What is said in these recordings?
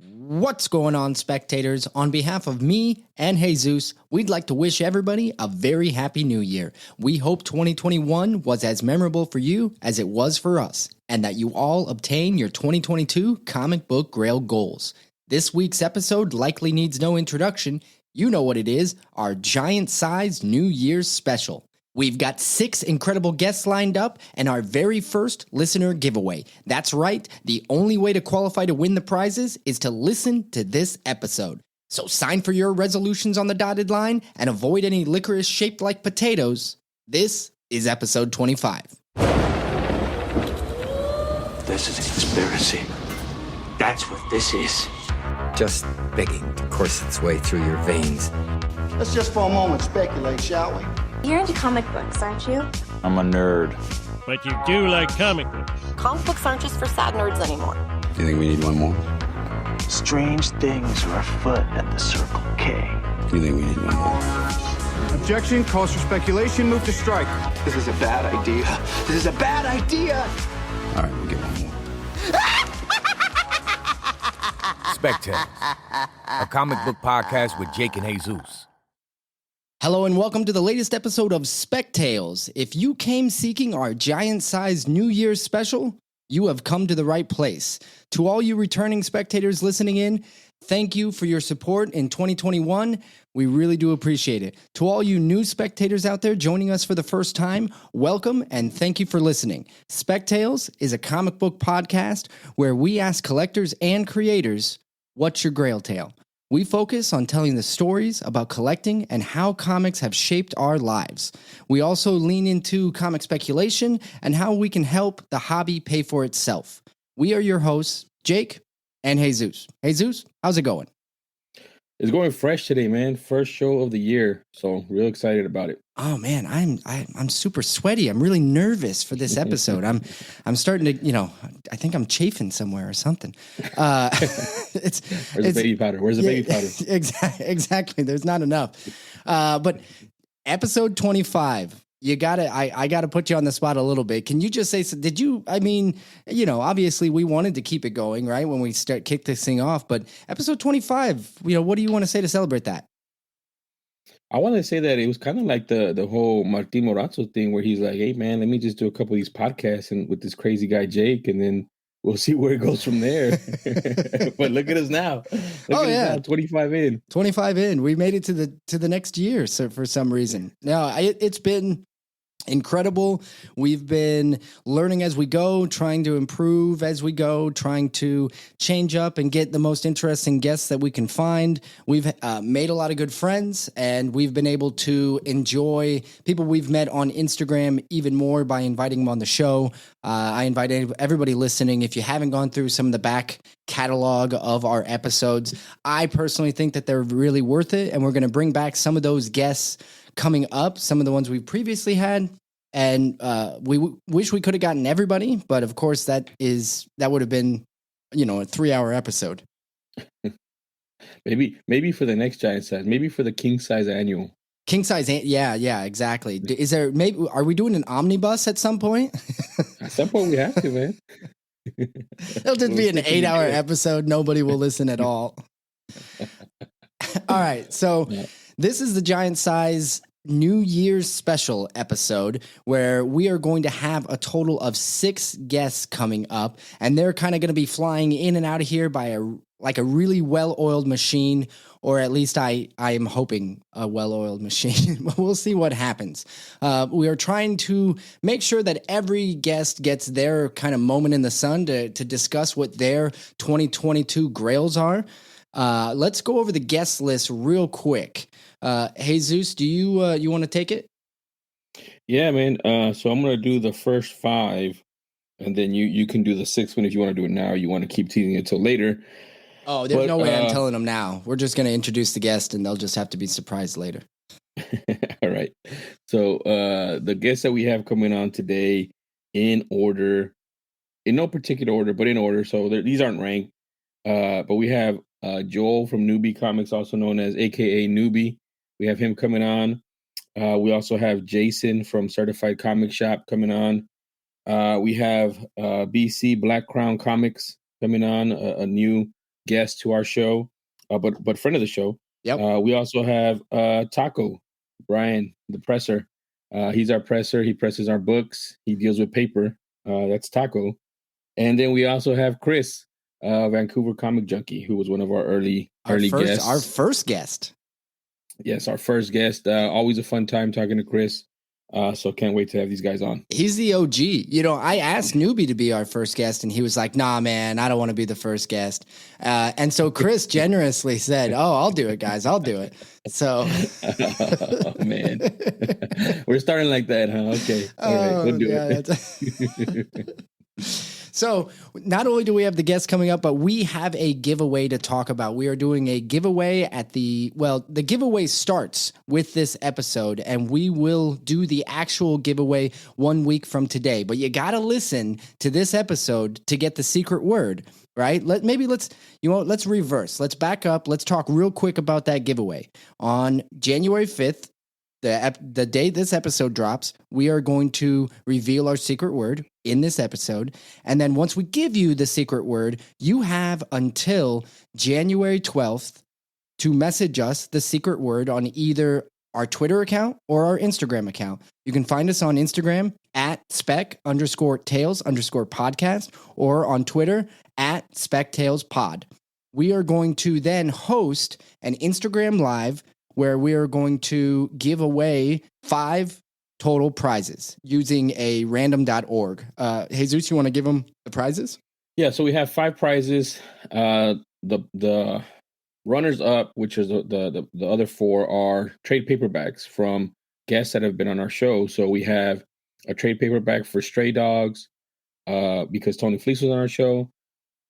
What's going on, spectators? On behalf of me and Jesus, we'd like to wish everybody a very happy new year. We hope 2021 was as memorable for you as it was for us, and that you all obtain your 2022 comic book grail goals. This week's episode likely needs no introduction. You know what it is, our giant-sized New Year's special. We've got 6 incredible guests lined up and our very first listener giveaway. That's right, the only way to qualify to win the prizes is to listen to this episode. So sign for your resolutions on the dotted line and avoid any licorice shaped like potatoes. This is episode 25. This is a conspiracy. That's what this is. Just begging to course its way through your veins. Let's just for a moment speculate, shall we? You're into comic books, aren't you? I'm a nerd. But you do like comic books. Comic books aren't just for sad nerds anymore. Do you think we need one more? Strange things are afoot at the Circle K. Do you think we need one more? Objection, calls for speculation, move to strike. This is a bad idea. This is a bad idea. All right, we'll get one more. Spec Tales, a comic book podcast with Jake and Jesus. Hello and welcome to the latest episode of Spec Tales. If you came seeking our giant-sized New Year's special, you have come to the right place. To all you returning spectators listening in, thank you for your support in 2021. We really do appreciate it. To all you new spectators out there joining us for the first time, welcome and thank you for listening. Spec Tales is a comic book podcast where we ask collectors and creators, what's your grail tale? We focus on telling the stories about collecting and how comics have shaped our lives. We also lean into comic speculation and how we can help the hobby pay for itself. We are your hosts, Jake and Jesus. Jesus, how's it going? It's going fresh today, man. First show of the year, so real excited about it. Oh man, I'm super sweaty. I'm really nervous for this episode. I'm starting to, I think I'm chafing somewhere or something. Where's the baby powder? Where's the baby powder? Exactly. There's not enough. But episode 25. I gotta put you on the spot a little bit. Can you just say, obviously we wanted to keep it going, right? When we kick this thing off, but episode 25, what do you want to say to celebrate that? I want to say that it was kind of like the whole Martin Morazzo thing where he's like, hey man, let me just do a couple of these podcasts and with this crazy guy, Jake, and then we'll see where it goes from there. But look at us now. Look at us now, 25 in. 25 in. We made it to the next year. So for some reason, no, it's been incredible. We've been learning as we go, trying to improve as we go, trying to change up and get the most interesting guests that we can find. We've made a lot of good friends, and we've been able to enjoy people we've met on Instagram even more by inviting them on the show. I invite everybody listening, if you haven't gone through some of the back catalog of our episodes, I personally think that they're really worth it, and we're going to bring back some of those guests coming up, some of the ones we've previously had, and we wish we could have gotten everybody, but of course that would have been, a 3-hour episode. Maybe for the next giant size, maybe for the king size annual. King size, yeah, exactly. Is there are we doing an omnibus at some point? At some point we have to, man. It'll just be an 8-hour episode. Nobody will listen at all. All right, so. Yeah. This is the giant size New Year's special episode where we are going to have a total of 6 guests coming up, and they're kind of going to be flying in and out of here by a really well-oiled machine, or at least I am hoping a well-oiled machine. We'll see what happens. We are trying to make sure that every guest gets their kind of moment in the sun to discuss what their 2022 grails are. Let's go over the guest list real quick. Jesus, do you want to take it? Yeah, man. So I'm going to do the first 5, and then you can do the 6th one if you want to do it now. Or you want to keep teasing it till later. Oh, there's no way I'm telling them now. We're just going to introduce the guest, and they'll just have to be surprised later. All right. So the guests that we have coming on today, in order, in no particular order, but in order. So these aren't ranked. But we have Joel from Newbie Comics, also known as AKA Newbie. We have him coming on. We also have Jason from Certified Comic Shop coming on. We have BC Blakk Crown Comics coming on, a new guest to our show, but friend of the show. Yep. We also have Taco, Brian, the presser. He's our presser. He presses our books. He deals with paper. That's Taco. And then we also have Chris, Vancouver Comic Junkie, who was one of our early guests. Our first guest. Yes, our first guest. Always a fun time talking to Chris. So can't wait to have these guys on. He's the OG. You know, I asked Newbie to be our first guest, and he was like, "Nah, man, I don't want to be the first guest." And so Chris generously said, "Oh, I'll do it, guys. I'll do it." So, oh, man, we're starting like that, huh? Okay, all right, we'll do it. So not only do we have the guests coming up, but we have a giveaway to talk about. We are doing a giveaway the giveaway starts with this episode, and we will do the actual giveaway 1 week from today. But you got to listen to this episode to get the secret word, right? Let's reverse. Let's back up. Let's talk real quick about that giveaway. On January 5th, the day this episode drops, we are going to reveal our secret word in this episode. And then once we give you the secret word, you have until January 12th to message us the secret word on either our Twitter account or our Instagram account. You can find us on Instagram at spec_tales_podcast or on Twitter at Spec Tales Pod. We are going to then host an Instagram Live where we are going to give away 5 total prizes using a random.org. Jesus, you want to give them the prizes? Yeah, so we have 5 prizes. The runners up, which is the other 4, are trade paperbacks from guests that have been on our show. So we have a trade paperback for Stray Dogs, because Tony Fleece was on our show.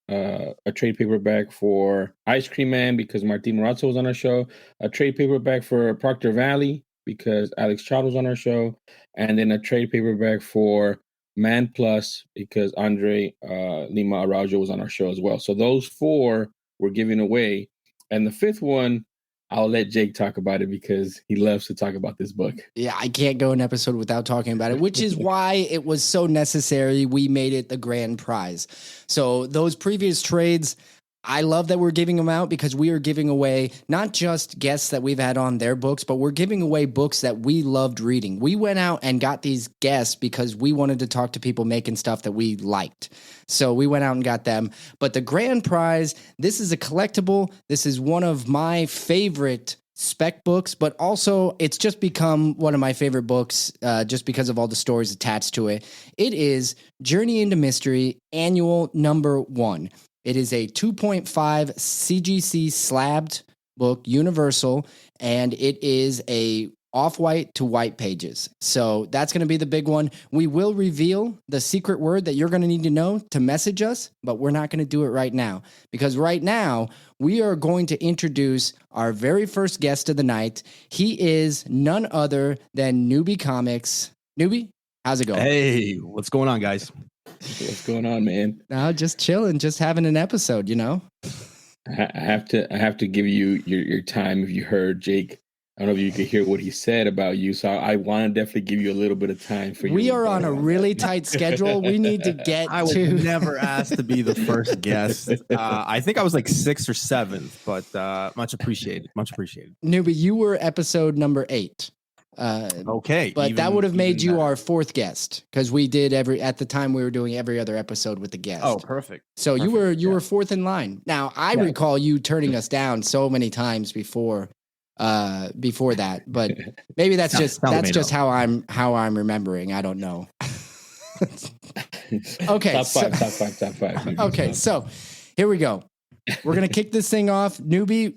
A trade paperback for Ice Cream Man because Martin Morazzo was on our show, a trade paperback for Proctor Valley because Alex Child was on our show, and then a trade paperback for Man Plus because Andre Lima Araujo was on our show as well. So those 4 we're giving away. And the 5th one, I'll let Jake talk about it because he loves to talk about this book. Yeah, I can't go an episode without talking about it, which is why it was so necessary. We made it the grand prize. So those previous trades, I love that we're giving them out because we are giving away not just guests that we've had on their books, but we're giving away books that we loved reading. We went out and got these guests because we wanted to talk to people making stuff that we liked. So we went out and got them. But the grand prize, this is a collectible. This is one of my favorite spec books, but also it's just become one of my favorite books just because of all the stories attached to it. It is Journey into Mystery, Annual Number 1. It is a 2.5 CGC slabbed book, universal, and it is a off-white to white pages. So that's going to be the big one. We will reveal the secret word that you're going to need to know to message us, but we're not going to do it right now because right now we are going to introduce our very first guest of the night. He is none other than Newbie Comics. Newbie, how's it going? Hey, what's going on, guys? What's going on, man? No, just chilling, just having an episode, you know? I have to give you your time. If you heard Jake, I don't know if you could hear what he said about you, so I want to definitely give you a little bit of time for you. We are on a really tight schedule. We need to get I was never asked to be the first guest. I think I was like 6th or 7th, but much appreciated. Much appreciated. Newbie, you were episode number 8. Okay. But that would have made you our 4th guest because we did at the time we were doing every other episode with the guest. Oh, perfect. So you were 4th in line. Now I recall you turning us down so many times before that, but maybe that's just how I'm remembering. I don't know. Okay. Top five. Okay. So here we go. We're going to kick this thing off. Newbie,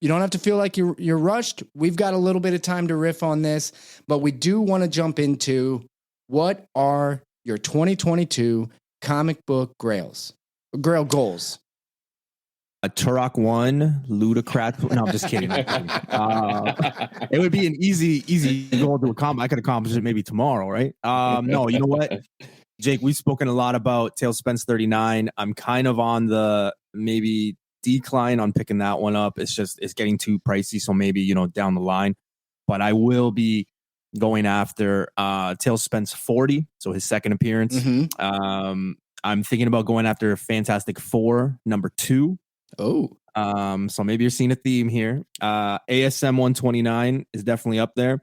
you don't have to feel like you're rushed. We've got a little bit of time to riff on this, but we do want to jump into what are your 2022 comic book grail goals? A Turok 1, Ludicrat. No, I'm just kidding. It would be an easy goal to accomplish. I could accomplish it maybe tomorrow, right? No, you know what? Jake, we've spoken a lot about Tales Spence 39. I'm kind of on the maybe decline on picking that one up. It's getting too pricey, so maybe, down the line. But I will be going after Tales Spence 40, so his second appearance. Mm-hmm. I'm thinking about going after Fantastic Four number 2. Oh, So maybe you're seeing a theme here. ASM 129 is definitely up there.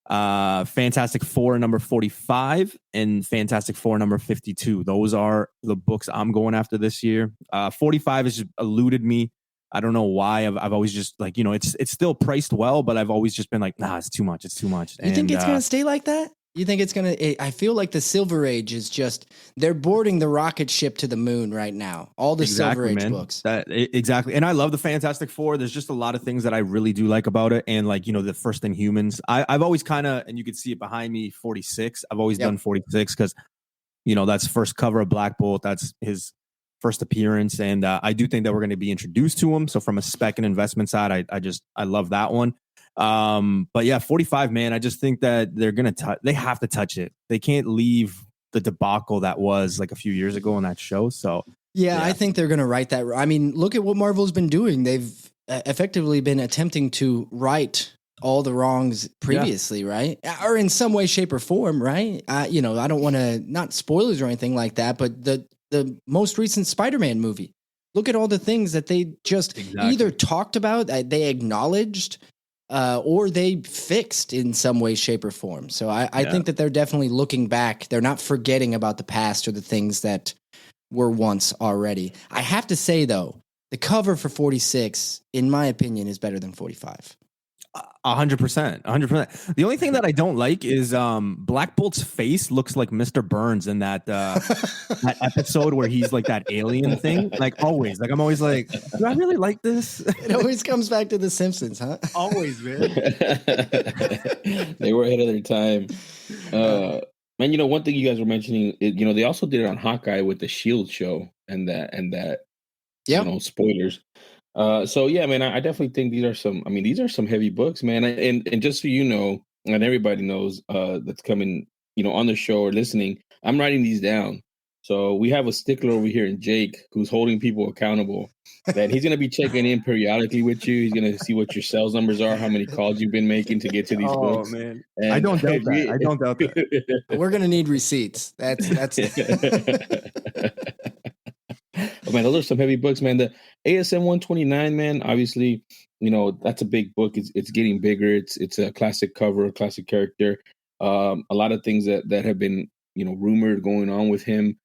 Fantastic Four number 45 and Fantastic Four number 52. Those are the books I'm going after this year. 45 has just eluded me. I don't know why. I've always just like, it's still priced well, but I've always just been like, nah, it's too much. It's too much. You think it's going to stay like that? You think it's going to, I feel like the Silver Age is just, they're boarding the rocket ship to the moon right now. All the Silver Age books. Exactly. And I love the Fantastic Four. There's just a lot of things that I really do like about it. And like, the First Inhumans, I've always kind of, and you can see it behind me, 46. I've always done 46 because, that's first cover of Black Bolt. That's his first appearance. And I do think that we're going to be introduced to him. So from a spec and investment side, I love that one. But yeah, 45, man, I just think that they're going to they have to touch it. They can't leave the debacle that was like a few years ago on that show. So yeah. I think they're going to write that. I mean, look at what Marvel's been doing. They've effectively been attempting to right all the wrongs previously, right? Or in some way, shape or form. Right. I don't want to, not spoilers or anything like that, but the most recent Spider-Man movie, look at all the things that they just either talked about, they acknowledged, or they fixed in some way, shape, or form. So I think that they're definitely looking back. They're not forgetting about the past or the things that were once already. I have to say, though, the cover for 46, in my opinion, is better than 45. 100%. The only thing that I don't like is Black Bolt's face looks like Mr. Burns in that that episode where he's like that alien thing. Like always. Like I'm always like, do I really like this? It always comes back to The Simpsons, huh? Always, man. They were ahead of their time. Man, one thing you guys were mentioning, they also did it on Hawkeye with the Shield show and that spoilers. So yeah, man, I definitely think these are some heavy books, man. And just so you know, and everybody knows that's coming, on the show or listening, I'm writing these down. So we have a stickler over here in Jake who's holding people accountable. That he's gonna be checking in periodically with you. He's gonna see what your sales numbers are, how many calls you've been making to get to these books. Oh man, I don't doubt that. We're gonna need receipts. That's Oh man, those are some heavy books, man. The ASM 129, man, obviously, that's a big book. It's getting bigger. It's a classic cover, a classic character. A lot of things that have been, rumored going on with him.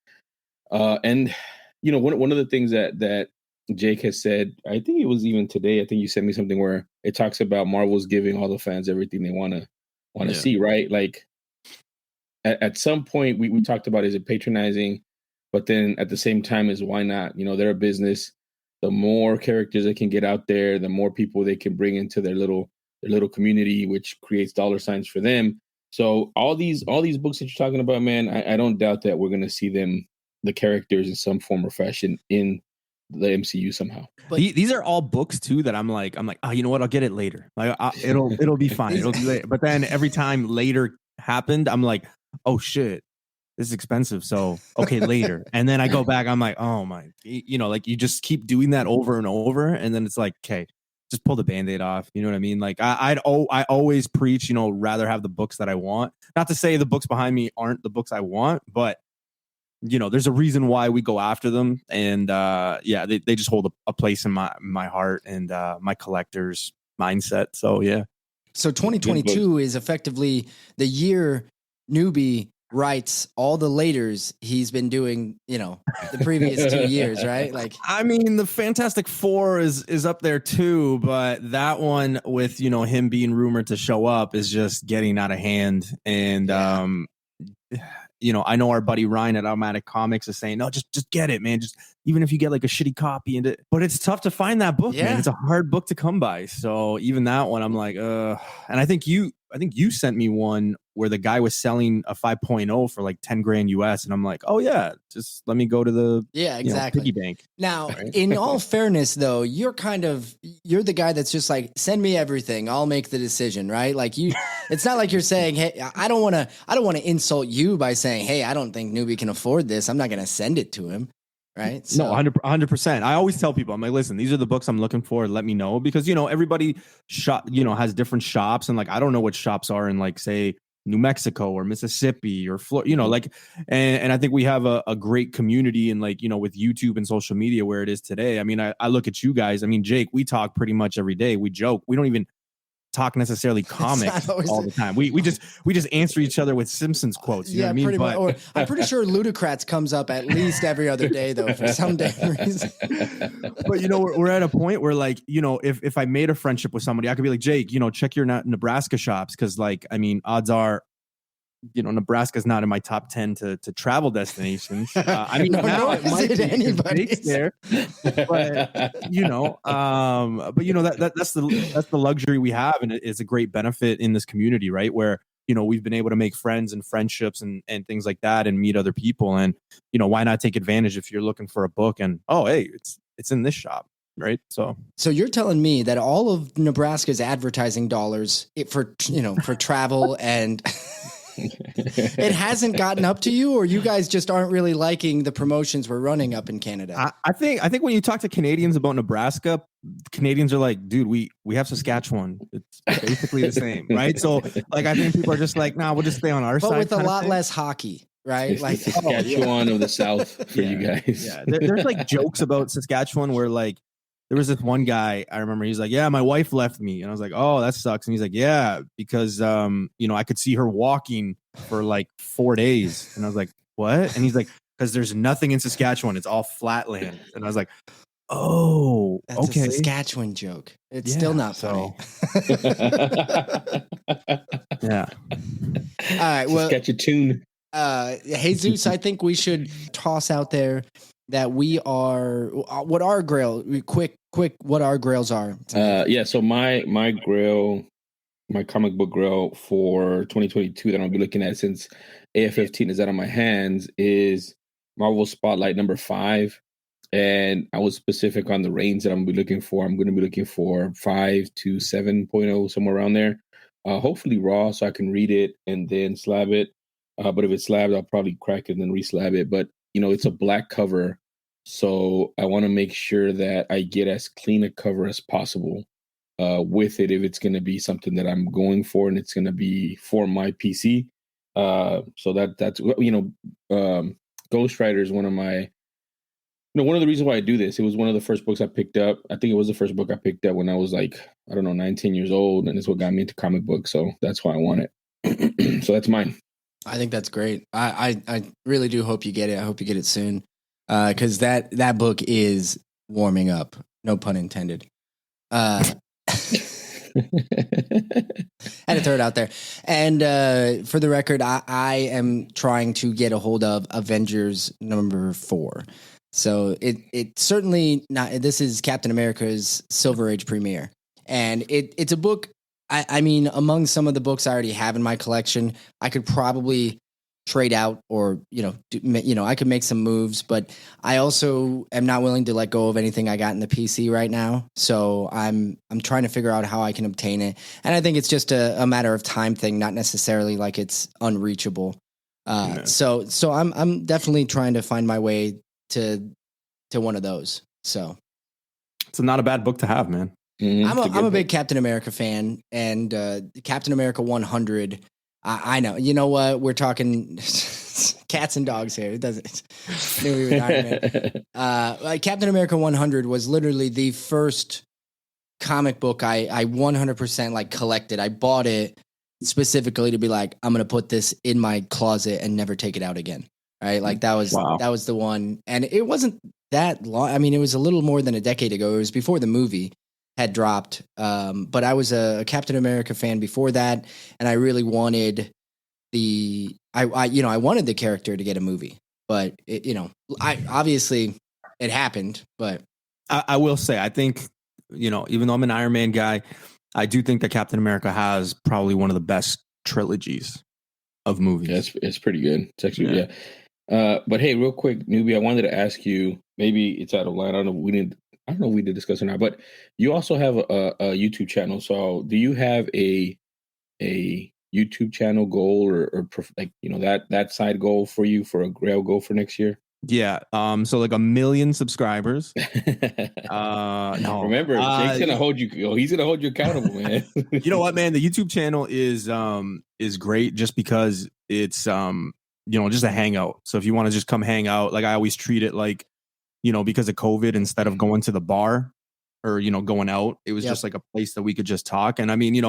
And one of the things that Jake has said, I think it was even today, I think you sent me something where it talks about Marvel's giving all the fans everything they want to see, right? Like at some point we talked about, is it patronizing? But then at the same time is why not? They're a business. The more characters they can get out there, the more people they can bring into their little community, which creates dollar signs for them. So all these books that you're talking about, man, I don't doubt that we're going to see the characters in some form or fashion in the MCU somehow. But these are all books too that I'm like, oh, you know what? I'll get it later. Like it'll be fine. It'll be later. But then every time later happened, I'm like, oh shit, this is expensive. So okay, later. And then I go back, I'm like, oh my, like you just keep doing that over and over. And then it's like, okay, just pull the Band-Aid off. You know what I mean? Like I always preach, rather have the books that I want. Not to say the books behind me aren't the books I want, but there's a reason why we go after them. And they just hold a place in my heart and my collector's mindset. So yeah. So 2022 is effectively the year Newbie writes all the laters he's been doing, the previous 2 years, right? Like, I mean, the Fantastic Four is up there too, but that one with, him being rumored to show up is just getting out of hand. And, I know our buddy Ryan at Automatic Comics is saying, no, just get it, man. Just even if you get like a shitty copy, but it's tough to find that book, man. It's a hard book to come by. So even that one, I'm like, and I think you sent me one where the guy was selling a 5.0 for like 10 grand US. And I'm like, oh yeah, just let me go to the piggy bank. Now, in all fairness though, you're the guy that's just like, send me everything. I'll make the decision, right? Like it's not like you're saying, hey, I don't want to insult you by saying, hey, I don't think Newbie can afford this. I'm not going to send it to him. Right. So. No, 100%. I always tell people, I'm like, listen, these are the books I'm looking for. Let me know, because, everybody has different shops, and like, I don't know what shops are in like, say, New Mexico or Mississippi or Florida, you know, like, and I think we have a great community and like, you know, with YouTube and social media where it is today. I mean, I look at you guys. I mean, Jake, we talk pretty much every day. We joke. We don't even talk necessarily comics all the time. We just answer each other with Simpsons quotes. You know what I mean? Pretty much. Or I'm pretty sure Ludocrats comes up at least every other day though, for some damn reason. But you know, we're at a point where like, you know, if I made a friendship with somebody, I could be like, Jake, you know, check your Nebraska shops. Cause like, I mean, odds are, you know, Nebraska's not in my top 10 to travel destinations. I mean, now it might be anybody's there, but you know, that's the luxury we have, and it's a great benefit in this community, right? Where you know we've been able to make friends and friendships and things like that, and meet other people, and you know, why not take advantage if you're looking for a book and hey, it's in this shop. Right. So you're telling me that all of Nebraska's advertising dollars for travel and it hasn't gotten up to you, or you guys just aren't really liking the promotions we're running up in Canada? I think when you talk to Canadians about Nebraska, Canadians are like, dude, we have Saskatchewan. It's basically the same, right? So like, I think people are just like, nah, we'll just stay on our side. But with a lot less hockey, right? It's like Saskatchewan of the South for you guys. Yeah, there's like jokes about Saskatchewan where like, there was this one guy I remember. He's like, "Yeah, my wife left me," and I was like, "Oh, that sucks." And he's like, "Yeah, because you know, I could see her walking for like 4 days," and I was like, "What?" And he's like, "Because there's nothing in Saskatchewan; it's all flat-land." And I was like, "Oh, that's okay." a Saskatchewan joke. It's still not funny. Yeah. All right. Well, Saskatchewan. Jesus, I think we should toss out there that we are what our grail quick what our grails are. So my grail, my comic book grail for 2022 that I'll be looking at since AF-15 is out of my hands is Marvel Spotlight number 5, and I was specific on the range that I'm gonna be looking for. I'm going to be looking for 5 to 7.0, somewhere around there. Hopefully raw, so I can read it and then slab it. But if it's slabbed, I'll probably crack it and then re-slab it. But you know, it's a black cover, so I want to make sure that I get as clean a cover as possible with it if it's going to be something that I'm going for and it's going to be for my PC. So that's Ghost Rider is one of my, one of the reasons why I do this. It was one of the first books I picked up. I think it was the first book I picked up when I was like, I don't know, 19 years old, and it's what got me into comic books. So that's why I want it. So that's mine. I think that's great. I really do hope you get it. I hope you get it soon, because that book is warming up. No pun intended. Had to throw it out there. And for the record, I am trying to get a hold of Avengers number 4. So it certainly not. This is Captain America's Silver Age premiere, and it's a book. I mean, among some of the books I already have in my collection, I could probably trade out, or I could make some moves. But I also am not willing to let go of anything I got in the PC right now. So I'm trying to figure out how I can obtain it, and I think it's just a matter of time thing, not necessarily like it's unreachable. So I'm definitely trying to find my way to one of those. So it's not a bad book to have, man. I'm a big Captain America fan, and Captain America 100. I know. You know what? We're talking cats and dogs here. It doesn't. Captain America 100 was literally the first comic book I 100% like collected. I bought it specifically to be like, I'm gonna put this in my closet and never take it out again. Right? Like that was the one, and it wasn't that long. I mean, it was a little more than a decade ago. It was before the movie had dropped, but I was a Captain America fan before that, and I really wanted I wanted the character to get a movie, but I obviously it happened. But I will say, I think even though I'm an Iron Man guy, I do think that Captain America has probably one of the best trilogies of movies. Yeah, it's pretty good. It's actually but hey, real quick, Newbie, I wanted to ask you. Maybe it's out of line. I don't know if we did discuss or not, but you also have a YouTube channel. So do you have a YouTube channel goal or like, that side goal for you for a grail goal for next year? Yeah. So like 1 million subscribers. No. Remember, Jake's gonna hold you. He's gonna hold you accountable, man. You know what, man? The YouTube channel is great just because it's just a hangout. So if you want to just come hang out, like I always treat it like, because of COVID, instead of going to the bar or going out, it was just like a place that we could just talk. And I mean,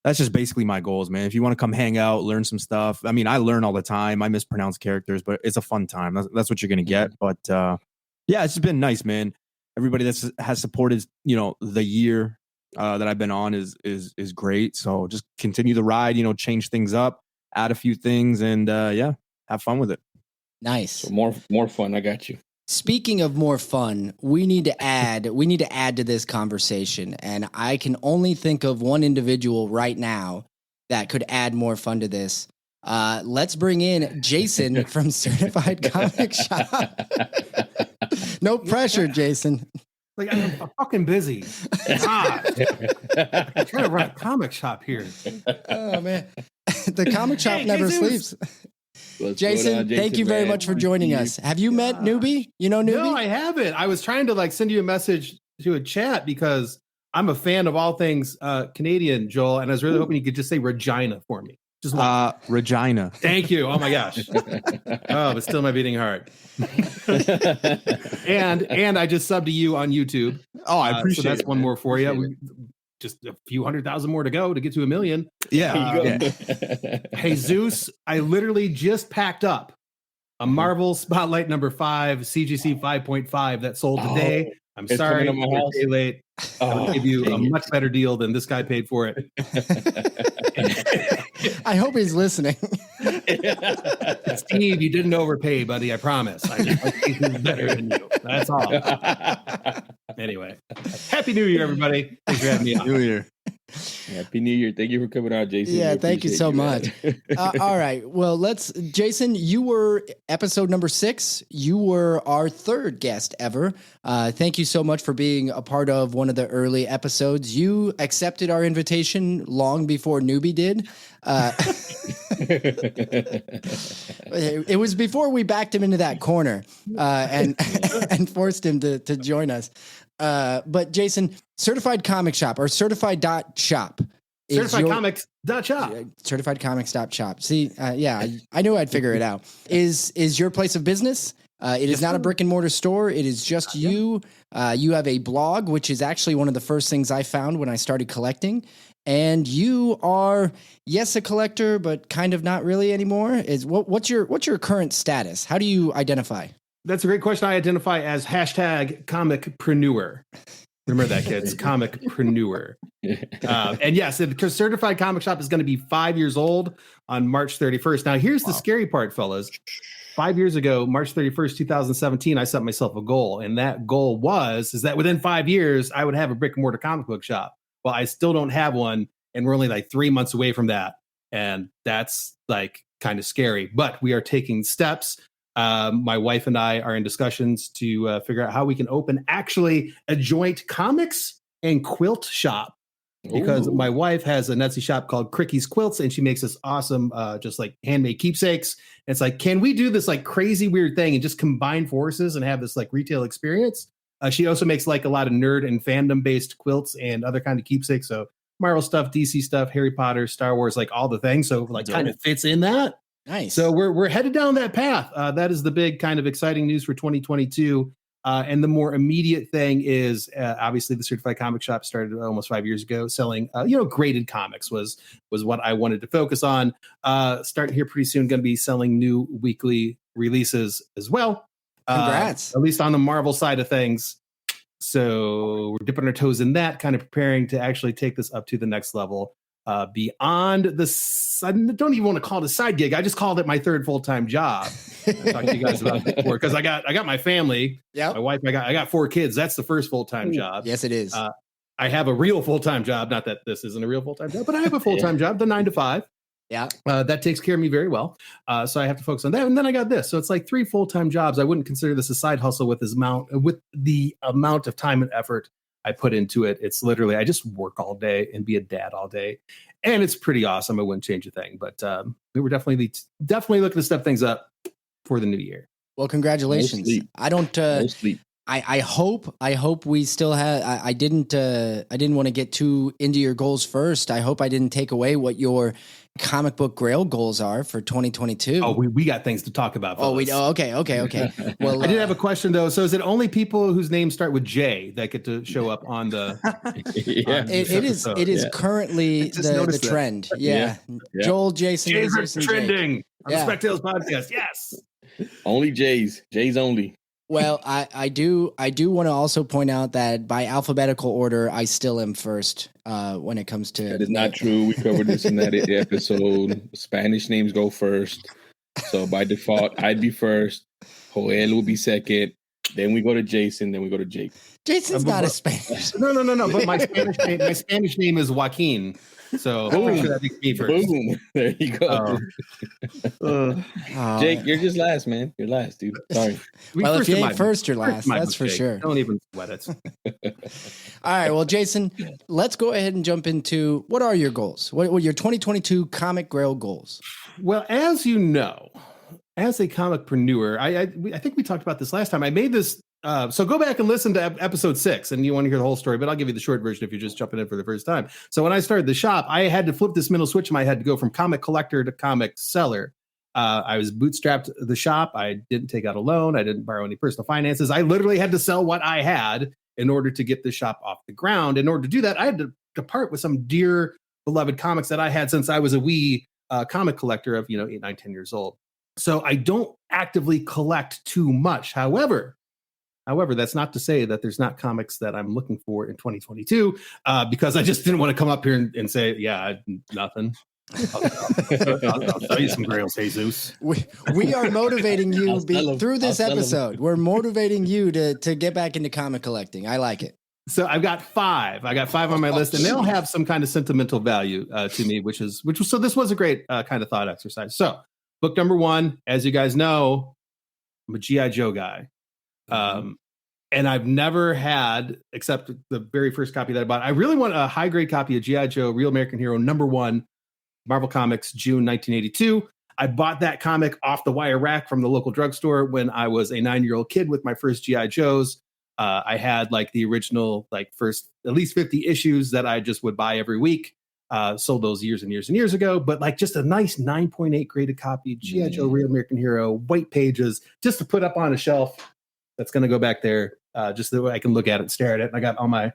that's just basically my goals, man. If you want to come hang out, learn some stuff. I mean, I learn all the time. I mispronounce characters, but it's a fun time. That's what you're gonna get. But yeah, it's just been nice, man. Everybody that has supported, the year that I've been on is great. So just continue the ride, change things up, add a few things, and have fun with it. Nice. So more fun. I got you. Speaking of more fun, we need to add to this conversation, and I can only think of one individual right now that could add more fun to this. Let's bring in Jason from Certified Comic Shop. No pressure, Jason. Like, I'm fucking busy. God. I'm trying to run a comic shop here. Oh man, the comic shop never Jesus. sleeps. Jason, thank you very much for joining us. Have you met Newbie? You know Newbie? No, I haven't. I was trying to send you a message to a chat because I'm a fan of all things Canadian, Joel, and I was really hoping you could just say Regina for me. Just Regina. Thank you. Oh my gosh. Oh, but still my beating heart. and I just subbed to you on YouTube. Oh, I appreciate so that's one more for you. Just a few 100,000 more to go to get to 1 million. Yeah. Jesus, I literally just packed up a Marvel Spotlight number 5, CGC 5.5 that sold today. I'm sorry, I'm a day late. I'll give you a much better deal than this guy paid for it. I hope he's listening. Steve, you didn't overpay, buddy. I promise. I just like he's better than you. That's all. Anyway, Happy New Year, everybody. Thanks for having me on. New Year. Happy New Year. Thank you for coming out, Jason. Yeah, thank you so much. All right. Well, Jason, you were episode number 6. You were our 3rd guest ever. Thank you so much for being a part of one of the early episodes. You accepted our invitation long before Newbie did. It was before we backed him into that corner and forced him to join us. But Jason, Certified Comic Shop or certified.shop. Certifiedcomics.shop. Certifiedcomics.shop. See, I knew I'd figure it out. Is your place of business? It is not a brick and mortar store. It is just you. You have a blog, which is actually one of the first things I found when I started collecting. And you are, yes, a collector, but kind of not really anymore. What's your current status? How do you identify? That's a great question. I identify as #comicpreneur. Remember that, kids. Comicpreneur. And yes, because Certified Comic Shop is going to be 5 years old on March 31st. Now, here's the scary part, fellas. 5 years ago, March 31st, 2017, I set myself a goal. And that goal is that within 5 years, I would have a brick and mortar comic book shop. Well, I still don't have one. And we're only 3 months away from that. And that's kind of scary. But we are taking steps. My wife and I are in discussions to figure out how we can open actually a joint comics and quilt shop. Because my wife has a Etsy shop called Cricky's Quilts, and she makes this awesome, just handmade keepsakes. And it's can we do this crazy weird thing and just combine forces and have this retail experience? She also makes a lot of nerd and fandom based quilts and other kind of keepsakes. So Marvel stuff, DC stuff, Harry Potter, Star Wars, all the things. So kind of fits in that. Nice. So we're headed down that path. That is the big kind of exciting news for 2022. And the more immediate thing is obviously the Certified Comic Shop started almost 5 years ago selling, graded comics was what I wanted to focus on. Starting here pretty soon, going to be selling new weekly releases as well. Congrats. At least on the Marvel side of things. So we're dipping our toes in that, kind of preparing to actually take this up to the next level. Beyond I don't even want to call it a side gig. I just called it my 3rd full-time job. I talked to you guys about it before because I got my family. Yeah, my wife. I got 4 kids. That's the first full-time job. Yes, it is. I have a real full-time job. Not that this isn't a real full-time job, but I have a full-time job, the 9 to 5. Yeah, that takes care of me very well. So I have to focus on that, and then I got this. So it's 3 full-time jobs. I wouldn't consider this a side hustle with the amount of time and effort I put into it. It's literally I just work all day and be a dad all day, and it's pretty awesome. I wouldn't change a thing. But we were definitely looking to step things up for the new year. Well, congratulations. sleep. I don't. No sleep. I hope we still have. I didn't want to get too into your goals first. I hope I didn't take away what your comic book grail goals are for 2022. Oh, we got things to talk about. Okay. Well, I did have a question though. So is it only people whose names start with J that get to show up on the? Yeah. It is currently the trend. Yeah. Joel, Jason, J's are Jason, trending on the Yeah. Spec Tales podcast. Yes. Only J's only. Well, I do want to also point out that by alphabetical order, I still am first when it comes to. That is not true. We covered this in that episode. Spanish names go first. So by default, I'd be first. Joel will be second. Then we go to Jason. Then we go to Jake. Jason's not a Spanish. No. But my Spanish name is Joaquin. So I'm pretty sure that makes me first. Boom. There you go. Jake, you're just last, man. You're last, dude. Sorry. Well, if you ain't first, you're last. That's for sure. Don't even sweat it. All right. Well, Jason, let's go ahead and jump into what are your goals? What are your 2022 comic grail goals? Well, as you know, as a comicpreneur, I think we talked about this last time. I made this. So go back and listen to episode 6 and you want to hear the whole story, but I'll give you the short version if you're just jumping in for the first time. So when I started the shop, I had to flip this mental switch in my head to go from comic collector to comic seller. I was bootstrapped the shop. I didn't take out a loan. I didn't borrow any personal finances. I literally had to sell what I had in order to get the shop off the ground. In order to do that, I had to depart with some dear beloved comics that I had since I was a wee comic collector of 8, 9, 10 years old. So I don't actively collect too much. However, that's not to say that there's not comics that I'm looking for in 2022, because I just didn't want to come up here and say, nothing. I'll show you some grails, Jesus. We are motivating you through this episode. We're motivating you to get back into comic collecting. I like it. So I've got 5. I got 5 on my list, and they'll have some kind of sentimental value to me, which was so this was a great kind of thought exercise. So book number 1, as you guys know, I'm a G.I. Joe guy. And I've never had, except the very first copy that I bought, I really want a high grade copy of G.I. Joe, Real American Hero, #1, Marvel Comics, June 1982. I bought that comic off the wire rack from the local drugstore when I was a 9-year-old kid with my first G.I. Joes. I had like the original, first at least 50 issues that I just would buy every week. Sold those years and years and years ago, but just a nice 9.8 graded copy, G.I. Joe, Real American Hero, white pages, just to put up on a shelf. That's going to go back there, just so I can look at it and stare at it. And I got all my,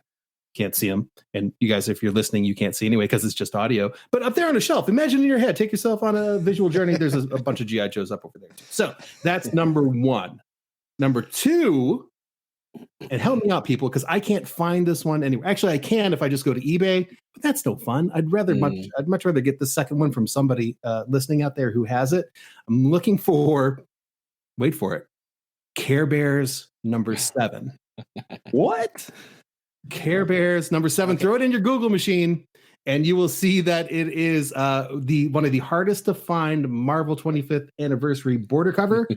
can't see them. And you guys, if you're listening, you can't see anyway, because it's just audio. But up there on a shelf, imagine in your head, take yourself on a visual journey. There's a bunch of G.I. Joes up over there too. So that's number 1. Number 2, and help me out, people, because I can't find this one anywhere. Actually, I can if I just go to eBay, but that's no fun. I'd much rather get the second one from somebody listening out there who has it. I'm looking for, wait for it, Care Bears #7. What? Care Bears #7. Throw it in your Google machine, and you will see that it is one of the hardest to find Marvel 25th anniversary border cover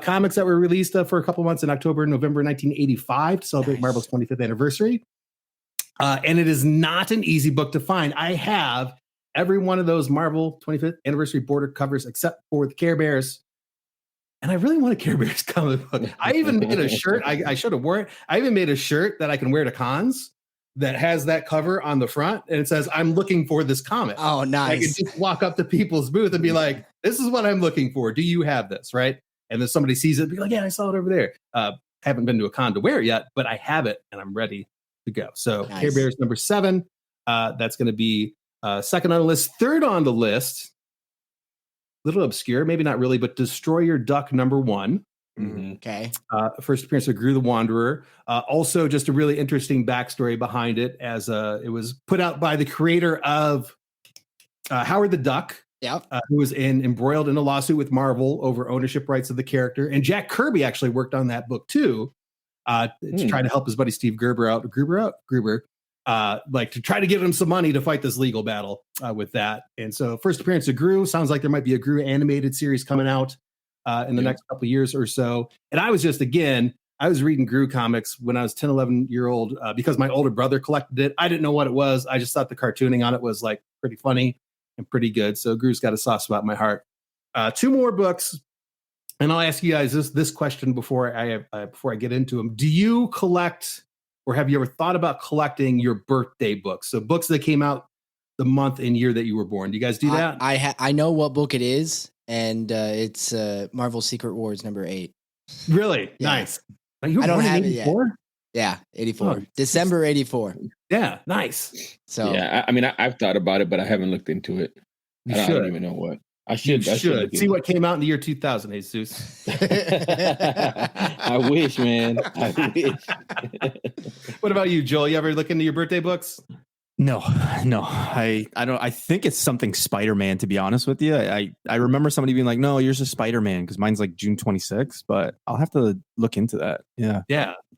comics that were released for a couple months in October and November 1985 to celebrate Marvel's 25th anniversary. And it is not an easy book to find. I have every one of those Marvel 25th anniversary border covers except for the Care Bears. And I really want a Care Bears comic book. I even made a shirt. I should have worn it. I even made a shirt that I can wear to cons that has that cover on the front. And it says, I'm looking for this comic. Oh, nice. I can just walk up to people's booth and be like, this is what I'm looking for. Do you have this? Right. And then somebody sees it, be like, yeah, I saw it over there. Haven't been to a con to wear it yet, but I have it and I'm ready to go. So nice. Care Bears #7. That's going to be second on the list. Third on the list, little obscure, maybe not really, but Destroyer Duck #1. Mm-hmm. Okay. First appearance of Gru the Wanderer. Also, just a really interesting backstory behind it, as it was put out by the creator of Howard the Duck. Yeah. Who was embroiled in a lawsuit with Marvel over ownership rights of the character. And Jack Kirby actually worked on that book too, to try to help his buddy Steve Gruber out. To try to give him some money to fight this legal battle with that. And so first appearance of Gru, sounds like there might be a Gru animated series coming out in the next couple of years or so. And I was reading Gru comics when I was 10, 11-year-old because my older brother collected it. I didn't know what it was. I just thought the cartooning on it was pretty funny and pretty good. So Gru's got a soft spot in my heart. 2 more books And I'll ask you guys this question before I get into them. Do you collect, or have you ever thought about collecting your birthday books? So books that came out the month and year that you were born. Do you guys do that? I know what book it is, and it's Marvel Secret Wars #8. Really? Yeah. Nice. You were I don't born in have it yet. 84? Yeah, 84. Oh. December 84. Yeah, nice. So yeah, I mean, I've thought about it, but I haven't looked into it. I don't even know what. I should see what came out in the year 2000, Jesus. I wish, man. I wish. What about you, Joel? You ever look into your birthday books? No. I don't. I think it's something Spider-Man. To be honest with you, I remember somebody being like, "No, yours is Spider-Man," because mine's like June 26th. But I'll have to look into that. Yeah.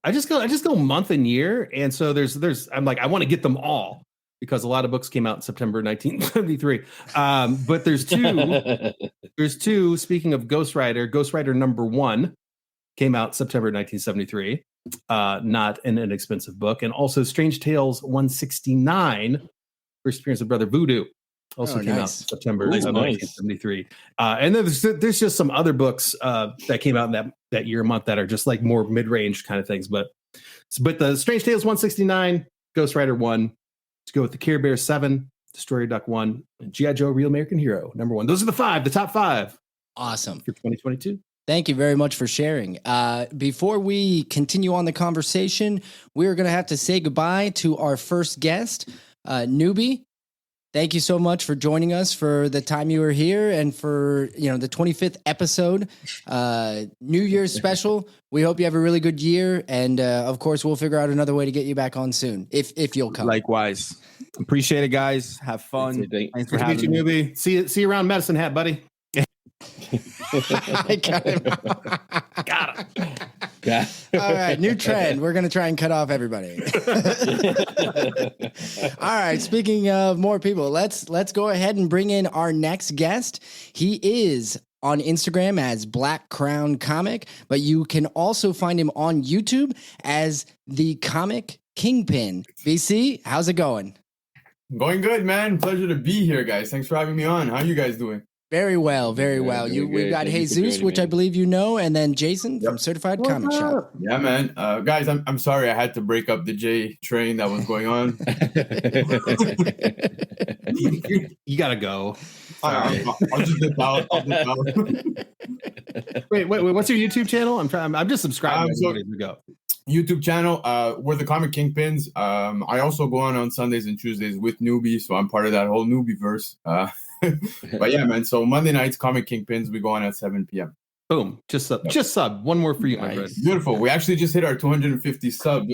I just go month and year, and so there's. I'm like, I want to get them all because a lot of books came out in September 1973. But there's two. There's two. Speaking of Ghost Rider #1 came out September 1973. Not an inexpensive book, and also Strange Tales 169, First Appearance of Brother Voodoo, also came out September 1973. And then there's just some other books that came out in that year month that are just like more mid-range kind of things. But the Strange Tales 169, Ghost Rider 1, let's go with the Care Bear 7, Destroyer Duck 1, and G.I. Joe Real American Hero #1. Those are the top five. Awesome. For 2022. Thank you very much for sharing. Before we continue on the conversation, we're going to have to say goodbye to our first guest, Newbie. Thank you so much for joining us for the time you were here and for the 25th episode, New Year's special. We hope you have a really good year, and of course, we'll figure out another way to get you back on soon if you'll come. Likewise, appreciate it, guys. Have fun. Thanks for having me, Newbie. See you around Medicine Hat, buddy. I got him. Got him. All right, new trend. We're going to try and cut off everybody. All right, speaking of more people, let's go ahead and bring in our next guest. He is on Instagram as Blakk Crown Comic, but you can also find him on YouTube as the Comic Kingpin. VC, how's it going? Going good, man. Pleasure to be here, guys. Thanks for having me on. How are you guys doing? Very well, very well. We've got Jesus, which I believe you know, and then Jason from Certified Comic Shop. Yeah, man. Guys, I'm sorry I had to break up the J train that was going on. You gotta go. I'll just dip out. Wait. What's your YouTube channel? I'm just subscribing. Go. YouTube channel. We're the Comic Kingpins. I also go on Sundays and Tuesdays with Newbie, so I'm part of that whole Newbie verse. But yeah, man. So Monday nights, Comic Kingpins, we go on at 7 p.m. Boom. Just sub. One more for you, my friend. Beautiful. We actually just hit our 250 sub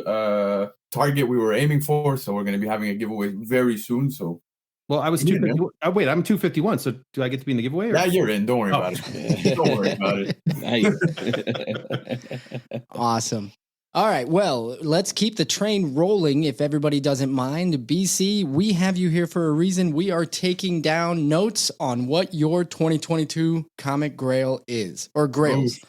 target we were aiming for, so we're going to be having a giveaway very soon. So, well, I was 251. Oh, wait, I'm 251. So do I get to be in the giveaway? Yeah, you're in. Don't worry about it. Don't worry about it. Nice. Awesome. All right, well, let's keep the train rolling if everybody doesn't mind. BC, we have you here for a reason. We are taking down notes on what your 2022 comic grail is, or grails.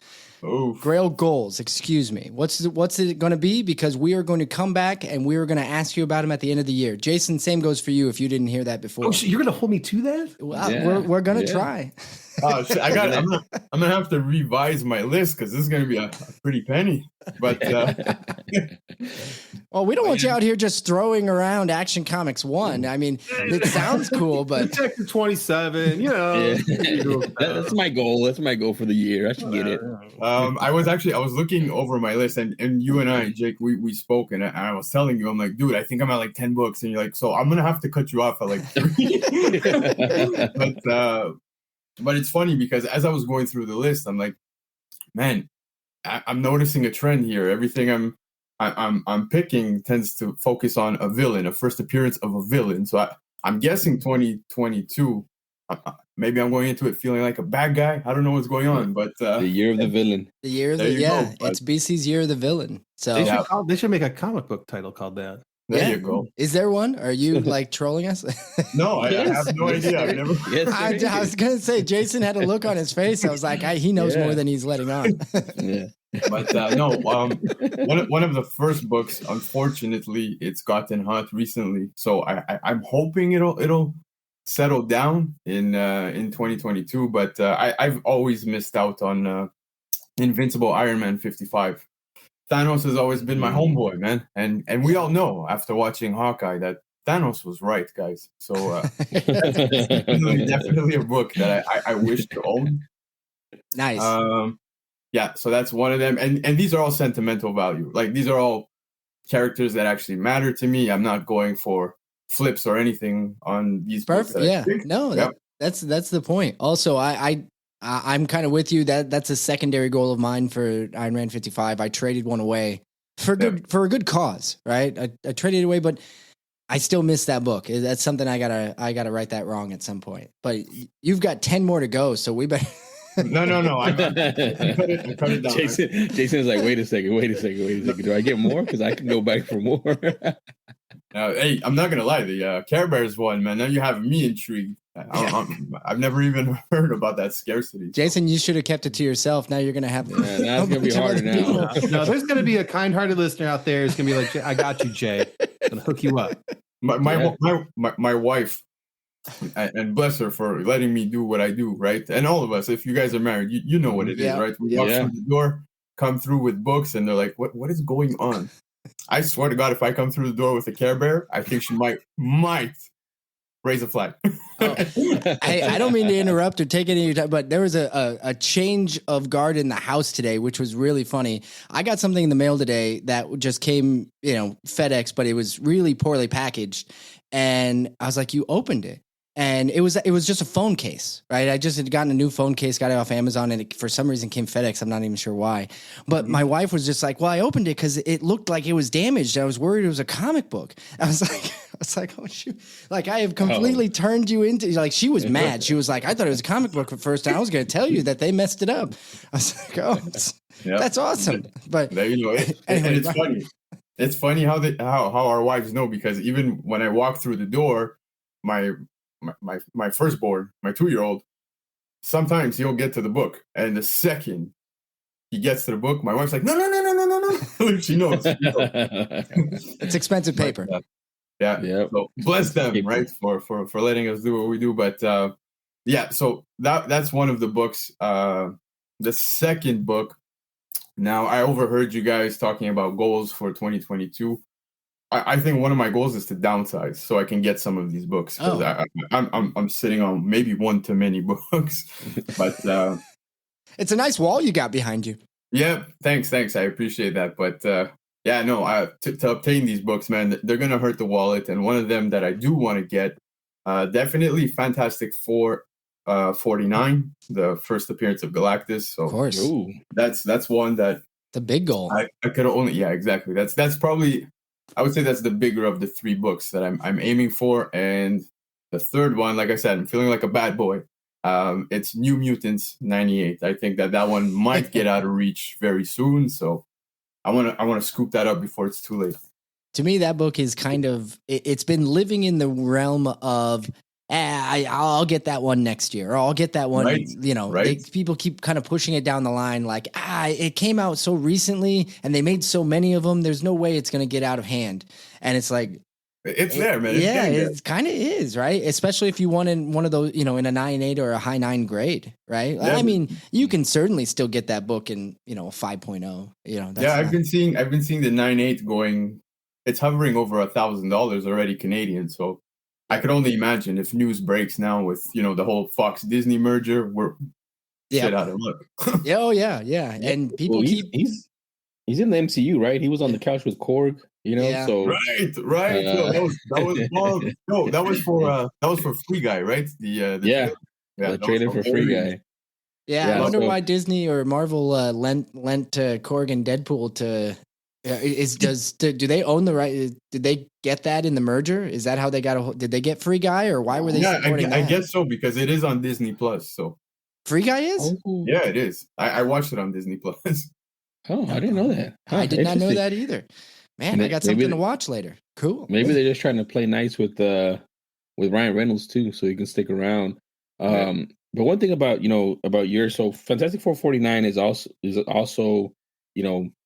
Oof. Grail goals, excuse me. What's it going to be? Because we are going to come back and we are going to ask you about them at the end of the year. Jason, same goes for you if you didn't hear that before. Oh, you're going to hold me to that? Well, yeah. We're going to try. Oh, shit, I'm gonna have to revise my list because this is gonna be a pretty penny. But well, we don't want you out here just throwing around Action Comics 1. I mean, it sounds cool, but Detective 27, that's my goal. That's my goal for the year. I should get it. I was looking over my list, and you and I, Jake, we spoke, and I was telling you, I'm like, dude, I think I'm at like 10 books, and you're like, so I'm gonna have to cut you off at like 3. But it's funny because as I was going through the list, I'm like, man, I'm noticing a trend here. Everything I'm picking tends to focus on a villain, a first appearance of a villain. So I'm guessing 2022. Maybe I'm going into it feeling like a bad guy. I don't know what's going on, but the year of the villain. The year of it's BC's year of the villain. So they should make a comic book title called that. There you go. Is there one? Are you like trolling us? No, I have no idea. I've never. Yes, I was gonna say Jason had a look on his face. I was like, he knows more than he's letting on. Yeah, but no. One of the first books, unfortunately, it's gotten hot recently. So I'm hoping it'll settle down in 2022. But I've always missed out on Invincible Iron Man 55. Thanos has always been my homeboy, man, and we all know after watching Hawkeye that Thanos was right, guys. So that's definitely a book that I wish to own. Nice. Yeah, so that's one of them, and these are all sentimental value. Like these are all characters that actually matter to me. I'm not going for flips or anything on these. Perfect. Yeah. No, yep. That's the point. Also, I'm kind of with you. That's a secondary goal of mine for Iron Man 55. I traded one away for a good cause, right? I traded it away, but I still miss that book. That's something I gotta right that wrong at some point. But you've got 10 more to go, so we better. No. I cut it down. Jason is like, wait a second. Do I get more? Because I can go back for more. Hey, I'm not gonna lie. The Care Bears one, man. Now you have me intrigued. I've never even heard about that scarcity. Jason, you should have kept it to yourself. Now you're gonna have. Yeah, now it's gonna be harder now. No, there's gonna be a kind-hearted listener out there who's gonna be like, "I got you, Jay. I'm gonna hook you up." My wife, and bless her for letting me do what I do, right? And all of us, if you guys are married, you know what it is, right? We walk through the door, come through with books, and they're like, "What is going on?" I swear to God, if I come through the door with a Care Bear, I think she might raise a flag. Hey, I don't mean to interrupt or take any of your time, but there was a change of guard in the house today, which was really funny. I got something in the mail today that just came, FedEx, but it was really poorly packaged. And I was like, you opened it. And it was just a phone case, right? I just had gotten a new phone case, got it off Amazon, and it, for some reason, came FedEx. I'm not even sure why. But my wife was just like, well, I opened it because it looked like it was damaged. I was worried it was a comic book. I was like, oh, shoot. Like, I have completely turned you into, like, she was mad. She was like, I thought it was a comic book at first. I was going to tell you that they messed it up. I was like, oh, that's awesome. But there you go. And it's funny. It's funny how our wives know, because even when I walk through the door, my firstborn, my 2-year-old, sometimes he'll get to the book, and the second he gets to the book, my wife's like, no. She knows. It's expensive paper. Yeah. So bless them, right, for letting us do what we do. But so that's one of the books. The second book. Now, I overheard you guys talking about goals for 2022. I think one of my goals is to downsize so I can get some of these books, because I'm sitting on maybe one too many books, but it's a nice wall you got behind you. Yeah, thanks. I appreciate that. But to obtain these books, man, they're gonna hurt the wallet. And one of them that I do want to get, definitely Fantastic Four 49, the first appearance of Galactus. So of course, that's one that the big goal. I could only exactly. That's probably. I would say that's the bigger of the 3 books that I'm aiming for. And the third one, like I said, I'm feeling like a bad boy. It's New Mutants 98. I think that one might get out of reach very soon. So I want to scoop that up before it's too late. To me, that book is kind of, it's been living in the realm of, I'll get that one next year, or I'll get that one, right. People keep kind of pushing it down the line, like, it came out so recently and they made so many of them, there's no way it's going to get out of hand. And it's like, it's there, man. It kind of is, right? Especially if you want in one of those, in a 9.8 or a high 9 grade, right? Yeah, I mean, you can certainly still get that book in, a 5.0, I've been seeing the 9.8 going, it's hovering over $1,000 already Canadian. So I could only imagine if news breaks now with, the whole Fox Disney merger, we're shit out of luck. Yeah. And people he's in the MCU, right? He was on the couch with Korg, so right. That was for Free Guy, right? The trailer for Free Guy. Yeah, I wonder why Disney or Marvel lent Korg and Deadpool to. Do they own the right? Did they get that in the merger? Is that how they got did they get Free Guy, or why were they supporting that? I guess so, because it is on Disney Plus. So Free Guy is? Yeah, it is. I watched it on Disney Plus. Oh, I didn't know that. I did not know that either. Man, I got something to watch later. Cool. Maybe they're just trying to play nice with Ryan Reynolds too, so he can stick around. But one thing about so Fantastic Four 49 is also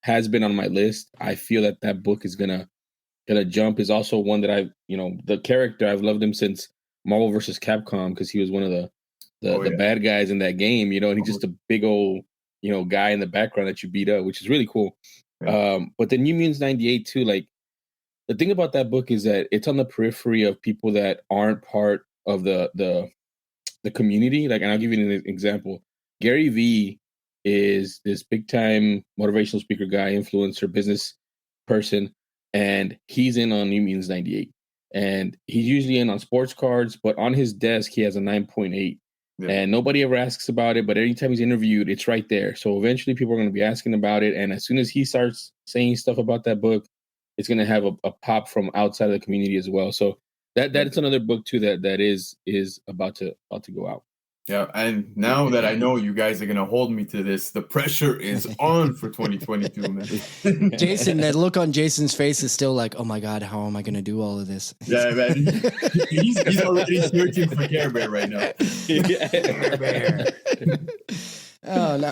has been on my list. I feel that book is gonna jump. Is also one that the character, I've loved him since Marvel vs. Capcom, because he was one of the bad guys in that game, and he's just a big old guy in the background that you beat up, which is really cool. But the New Mutants 98 too, like the thing about that book is that it's on the periphery of people that aren't part of the community. Like, and I'll give you an example. Gary Vee is this big time motivational speaker guy, influencer, business person, and he's in on New Mutants 98. And he's usually in on sports cards, but on his desk he has a 9.8. And nobody ever asks about it, but anytime he's interviewed, it's right there. So eventually people are going to be asking about it. And as soon as he starts saying stuff about that book, it's going to have a pop from outside of the community as well. So that's another book too that is about to go out. Yeah, and now that I know you guys are gonna hold me to this, the pressure is on for 2022, man. Jason, that look on Jason's face is still like, oh my God, how am I gonna do all of this? Yeah, man. He's already searching for Care Bear right now. Care Bear. Oh no,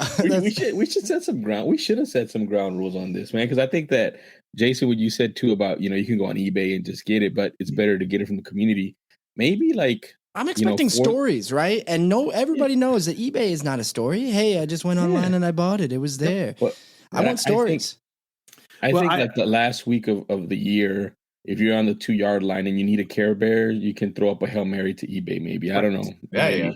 we should set some ground. We should have set some ground rules on this, man, because I think that Jason, what you said too about you can go on eBay and just get it, but it's better to get it from the community. Maybe like. I'm expecting stories, right? And everybody knows that eBay is not a story. Hey, I just went online and I bought it. It was there. I want stories. I think like the last week of the year, if you're on the 2-yard line and you need a Care Bear, you can throw up a Hail Mary to eBay, maybe. I don't know. Yeah.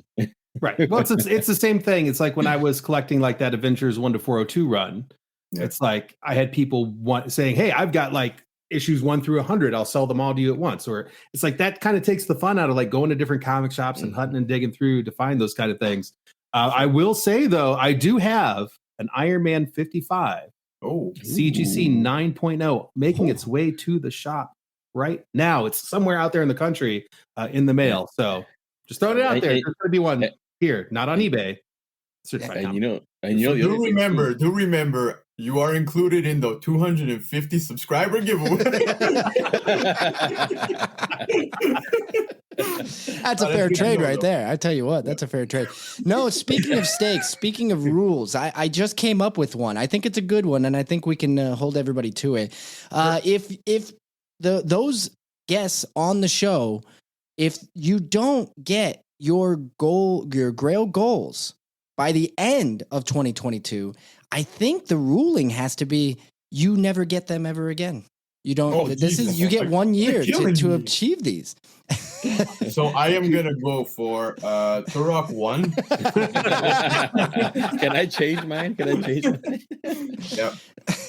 Right. Well, it's the same thing. It's like when I was collecting like that Avengers 1 to 402 run. Yeah. It's like I had people saying, hey, I've got like issues 1 through 100, I'll sell them all to you at once. Or it's like that kind of takes the fun out of like going to different comic shops and hunting and digging through to find those kind of things. I will say though, I do have an Iron Man 55 CGC 9.0 making its way to the shop right now. It's somewhere out there in the country in the mail. So just throwing it out there. There's going to be one here, not on eBay. Certified. And do remember, you are included in the 250 subscriber giveaway. That's a fair trade right there. I tell you what, that's a fair trade. No, speaking of stakes, speaking of rules, I just came up with one. I think it's a good one, and I think we can hold everybody to it. If those guests on the show, if you don't get your Grail goals by the end of 2022, I think the ruling has to be you never get them ever again. You don't. You get 1 year to achieve these. So I am gonna go for Turok 1. Can I change mine? Yeah.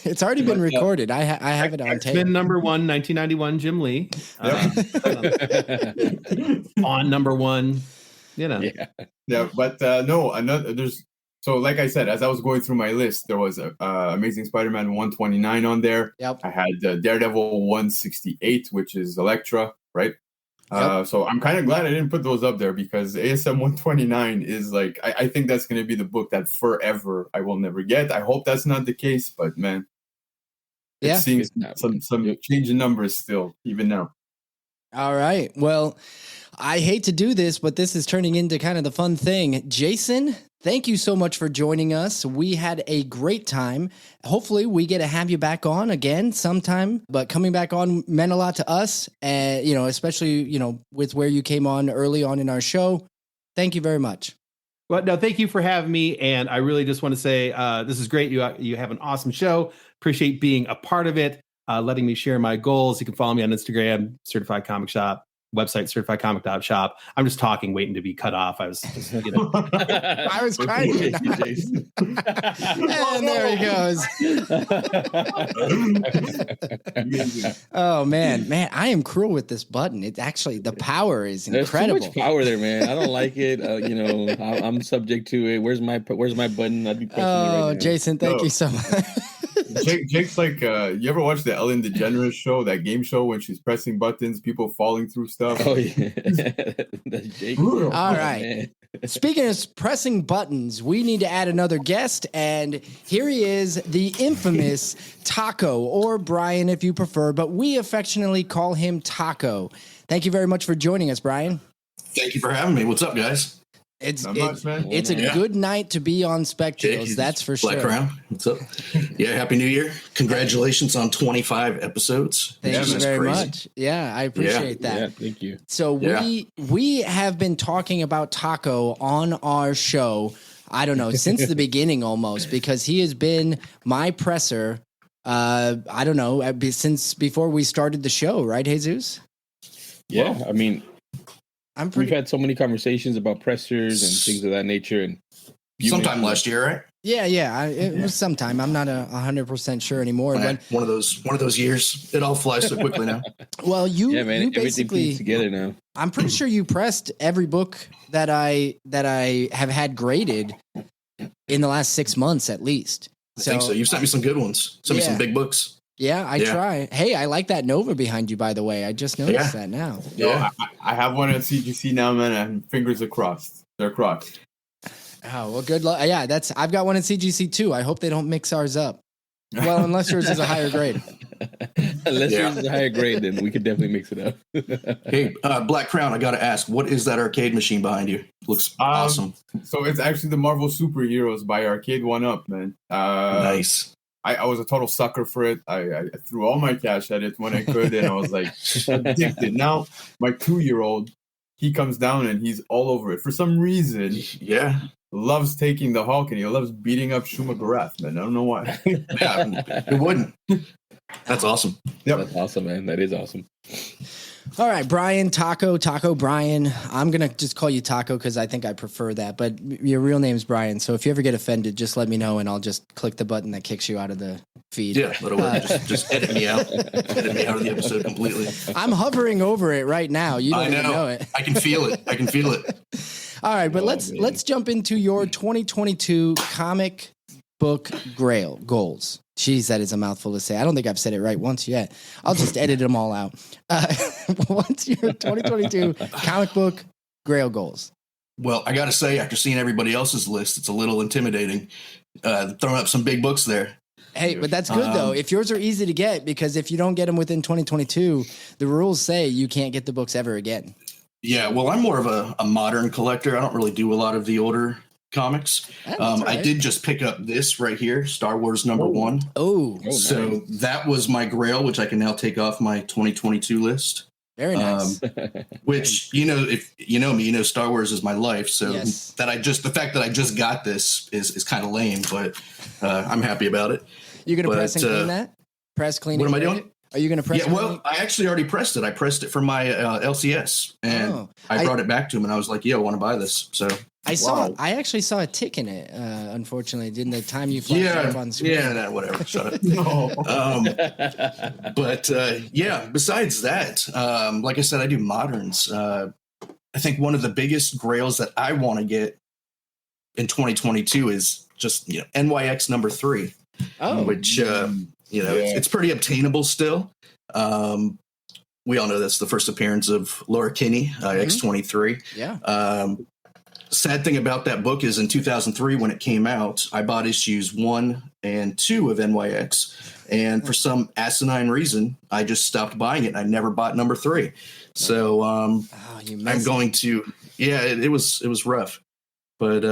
It's already been recorded. I have it on tape. X-Men number 1, 1991, Jim Lee. On number 1, Yeah, but no, there's. So, like I said, as I was going through my list, there was Amazing Spider-Man 129 on there. Yep. I had Daredevil 168, which is Elektra, right? Yep. So I'm kind of glad I didn't put those up there because ASM 129 is like, I think that's going to be the book that forever I will never get. I hope that's not the case, but man, it seems some change in numbers still, even now. All right. Well, I hate to do this, but this is turning into kind of the fun thing. Jason, thank you so much for joining us. We had a great time. Hopefully we get to have you back on again sometime, but coming back on meant a lot to us. And, especially, with where you came on early on in our show. Thank you very much. Well, no, thank you for having me. And I really just want to say, this is great. You have an awesome show. Appreciate being a part of it. Letting me share my goals. You can follow me on Instagram, Certified Comic Shop. Website certifiedcomic.shop. I'm just talking, waiting to be cut off. I was just, I was trying to. And there he goes. Oh man, I am cruel with this button. It's actually the power is incredible. There's too much power there, man. I don't like it. I'm subject to it. Where's my button? I'd be pressing it right now. Jason, thank you so much. Jake's like, you ever watch the Ellen DeGeneres show, that game show when she's pressing buttons, people falling through stuff? Oh, yeah. That's Jake. All right. Speaking of pressing buttons, we need to add another guest, and here he is, the infamous Taco, or Brian if you prefer, but we affectionately call him Taco. Thank you very much for joining us, Brian. Thank you for having me. What's up, guys? It's a good night to be on Spec Tales, that's for sure. Blakk Crown, what's up? Yeah, Happy New Year. Congratulations on 25 episodes. Thank you very much. Yeah, I appreciate that. Yeah, thank you. So we have been talking about Taco on our show I don't know, since the beginning almost, because he has been my presser. I don't know, since before we started the show, right, Jesus? Yeah, Well, I mean, we've had so many conversations about pressers and things of that nature, and sometime last year, right? Yeah. It was sometime. I'm not 100% sure anymore. Right. But one of those years. It all flies so quickly now. Well, you everything basically pieced together now. I'm pretty sure you pressed every book that I have had graded in the last 6 months at least. I think so. You've sent me some good ones. Sent me some big books. Yeah, I try. Hey, I like that Nova behind you, by the way. I just noticed that now. Yeah, I have one at CGC now, man, and fingers are crossed. They're crossed. Oh, well, good luck. Yeah, I've got one at CGC too. I hope they don't mix ours up. Well, unless yours is a higher grade. Unless yours is a higher grade, then we could definitely mix it up. Hey, Blakk Crown, I got to ask, what is that arcade machine behind you? Looks awesome. So it's actually the Marvel Superheroes by Arcade One Up, man. Nice. I was a total sucker for it. I threw all my cash at it when I could, and I was like addicted. Now, my 2-year-old, he comes down and he's all over it. For some reason, loves taking the Hulk and he loves beating up Shuma Gorath, man. I don't know why. Who wouldn't? That's awesome. Yep. That's awesome, man. That is awesome. All right, Brian, Taco Brian. I'm going to just call you Taco because I think I prefer that. But your real name's Brian. So if you ever get offended, just let me know and I'll just click the button that kicks you out of the feed. Yeah, just edit me out. Edit me out of the episode completely. I'm hovering over it right now. You don't even know it. I can feel it. All right, but let's jump into your 2022 comic book grail goals. Jeez, that is a mouthful to say. I don't think I've said it right once yet. I'll just edit them all out. What's your 2022 comic book grail goals? Well, I got to say, after seeing everybody else's list, it's a little intimidating. Throwing up some big books there. Hey, but that's good, though. If yours are easy to get, because if you don't get them within 2022, the rules say you can't get the books ever again. Yeah, well, I'm more of a modern collector. I don't really do a lot of the older comics. Right. I did just pick up this right here, Star Wars #1. Oh, so nice. That was my grail, which I can now take off my 2022 list. Very nice. Which, if you know me, Star Wars is my life. So yes. the fact that I just got this is kind of lame, but I'm happy about it. You're gonna press and clean that? Press, clean. What am I doing? Are you going to press? Yeah, well, I actually already pressed it. I pressed it for my LCS, and I brought it back to him, and I was like, "Yo, I want to buy this." So I actually saw a tick in it. Unfortunately, didn't the time you flashed up on screen? Yeah, whatever. Shut up. But besides that, like I said, I do moderns. I think one of the biggest grails that I want to get in 2022 is just NYX #3, which. It's pretty obtainable still. We all know that's the first appearance of Laura Kinney, X-23. Yeah. Sad thing about that book is in 2003, when it came out, I bought issues 1 and 2 of NYX. And for some asinine reason, I just stopped buying it. And I never bought #3. So I'm going to, it was rough, but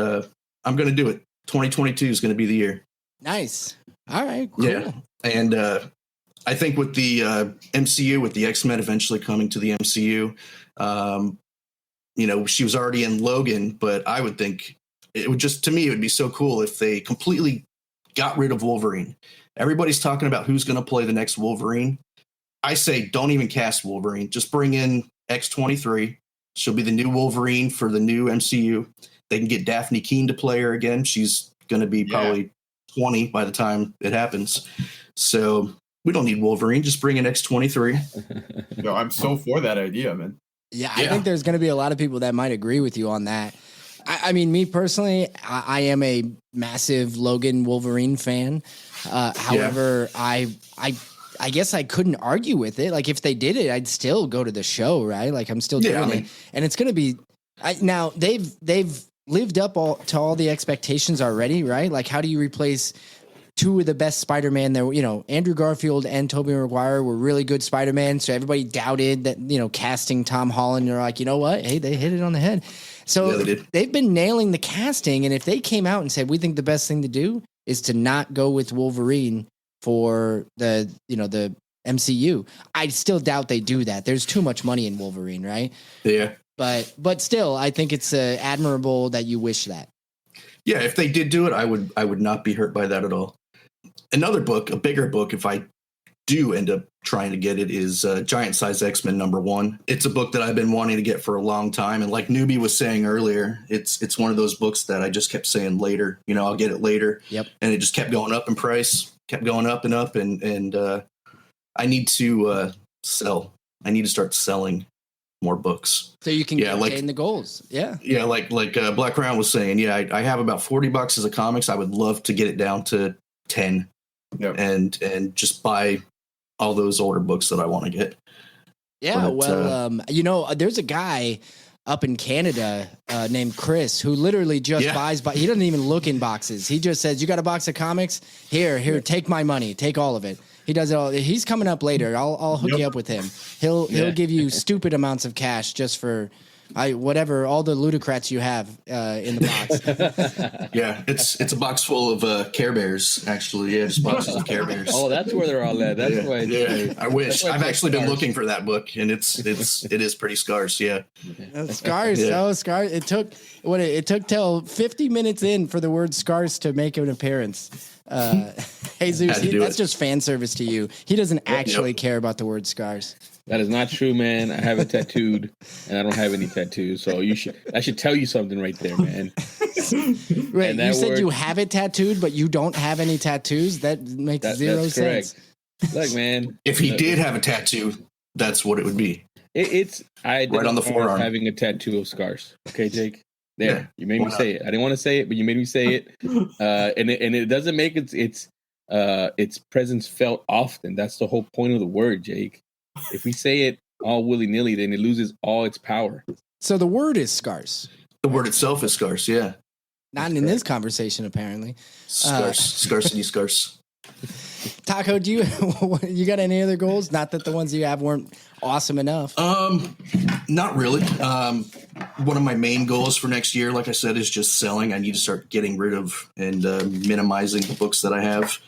I'm going to do it. 2022 is going to be the year. Nice. All right. Cool. Yeah. And I think with the MCU, with the X-Men eventually coming to the MCU, she was already in Logan, but I would think it would be so cool if they completely got rid of Wolverine. Everybody's talking about who's going to play the next Wolverine. I say don't even cast Wolverine. Just bring in X-23. She'll be the new Wolverine for the new MCU. They can get Daphne Keane to play her again. She's going to be probably 20 by the time it happens. So we don't need Wolverine. Just bring in X-23. No, I'm so for that idea, man. Yeah, I think there's going to be a lot of people that might agree with you on that. I mean, me personally, I am a massive Logan Wolverine fan. However, I guess I couldn't argue with it. Like, if they did it, I'd still go to the show, right? Like, I'm still doing it. And it's going to be now they've lived up to all the expectations already, right? Like, how do you replace 2 of the best Spider-Man there? Andrew Garfield and Tobey Maguire were really good Spider-Man. So everybody doubted that, casting Tom Holland. They're like, you know what? Hey, they hit it on the head. So they've been nailing the casting. And if they came out and said, we think the best thing to do is to not go with Wolverine for the MCU, I still doubt they do that. There's too much money in Wolverine, right? Yeah. But still, I think it's admirable that you wish that. Yeah, if they did do it, I would not be hurt by that at all. Another book, a bigger book, if I do end up trying to get it, is Giant Size X-Men #1. It's a book that I've been wanting to get for a long time, and like Newbie was saying earlier, it's one of those books that I just kept saying later. I'll get it later. Yep. And it just kept going up in price, kept going up and up, and I need to sell. I need to start selling more books, so you can attain the goals. Yeah, like Blakk Crown was saying. Yeah, I have about $40 as a comics. I would love to get it down to 10, and just buy all those older books that I want to get. Yeah, there's a guy up in Canada named Chris who literally just buys. He doesn't even look in boxes. He just says, "You got a box of comics? Here, take my money, take all of it." He does it all. He's coming up later. I'll hook you up with him. He'll give you stupid amounts of cash just for whatever, all the ludocrats you have in the box. Yeah, it's a box full of Care Bears, actually. Yeah, just boxes of Care Bears. Oh, that's where they're all at. That's why. Yeah, I wish. I've actually been looking for that book, and it is pretty scarce. Yeah, scarce. Yeah. Oh, scarce. It took till 50 minutes in for the word scarce to make an appearance. Jesus, that's just fan service to you. He doesn't actually care about the word scars. That is not true, man. I have it tattooed, and I don't have any tattoos. So I should tell you something right there, man. Right, you said you have it tattooed, but you don't have any tattoos. That makes zero sense. Look, man. If he did have a tattoo, that's what it would be. I right on the forearm, having a tattoo of scars. Okay, Jake. There, you made me say it. I didn't want to say it, but you made me say it. And it doesn't make its presence felt often. That's the whole point of the word, Jake. If we say it all willy-nilly, then it loses all its power. So the word is scarce. The word itself is scarce, yeah. Not in this conversation, apparently. Scarcity scarce. Taco, do you got any other goals? Not that the ones you have weren't awesome enough. Not really. One of my main goals for next year, like I said, is just selling. I need to start getting rid of and minimizing the books that I have.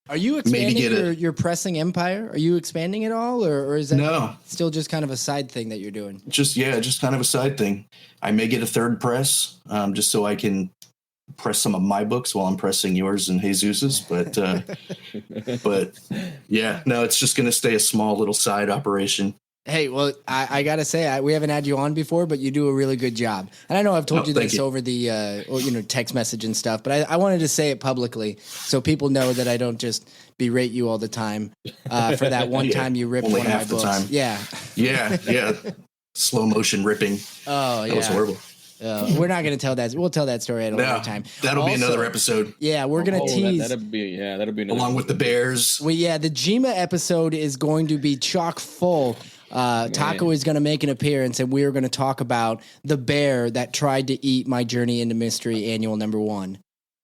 Are you expanding your pressing empire? Are you expanding it all, or is that still just kind of a side thing that you're doing? Just kind of a side thing. I may get a third press, just so I can press some of my books while I'm pressing yours and Jesus's, but yeah, no, it's just going to stay a small little side operation. Hey, well, I got to say, we haven't had you on before, but you do a really good job. And I know I've told you this over the text message and stuff, but I wanted to say it publicly so people know that I don't just berate you all the time for that one time you ripped one of my books. Time. Yeah. Slow motion ripping. Oh, yeah. That was horrible. We're not going to tell that. We'll tell that story at another time. That'll be another episode. Yeah, we're going to tease. That'll be another along with the bears. The Jima episode is going to be chock full. Taco is going to make an appearance, and we are going to talk about the bear that tried to eat my Journey into Mystery annual #1.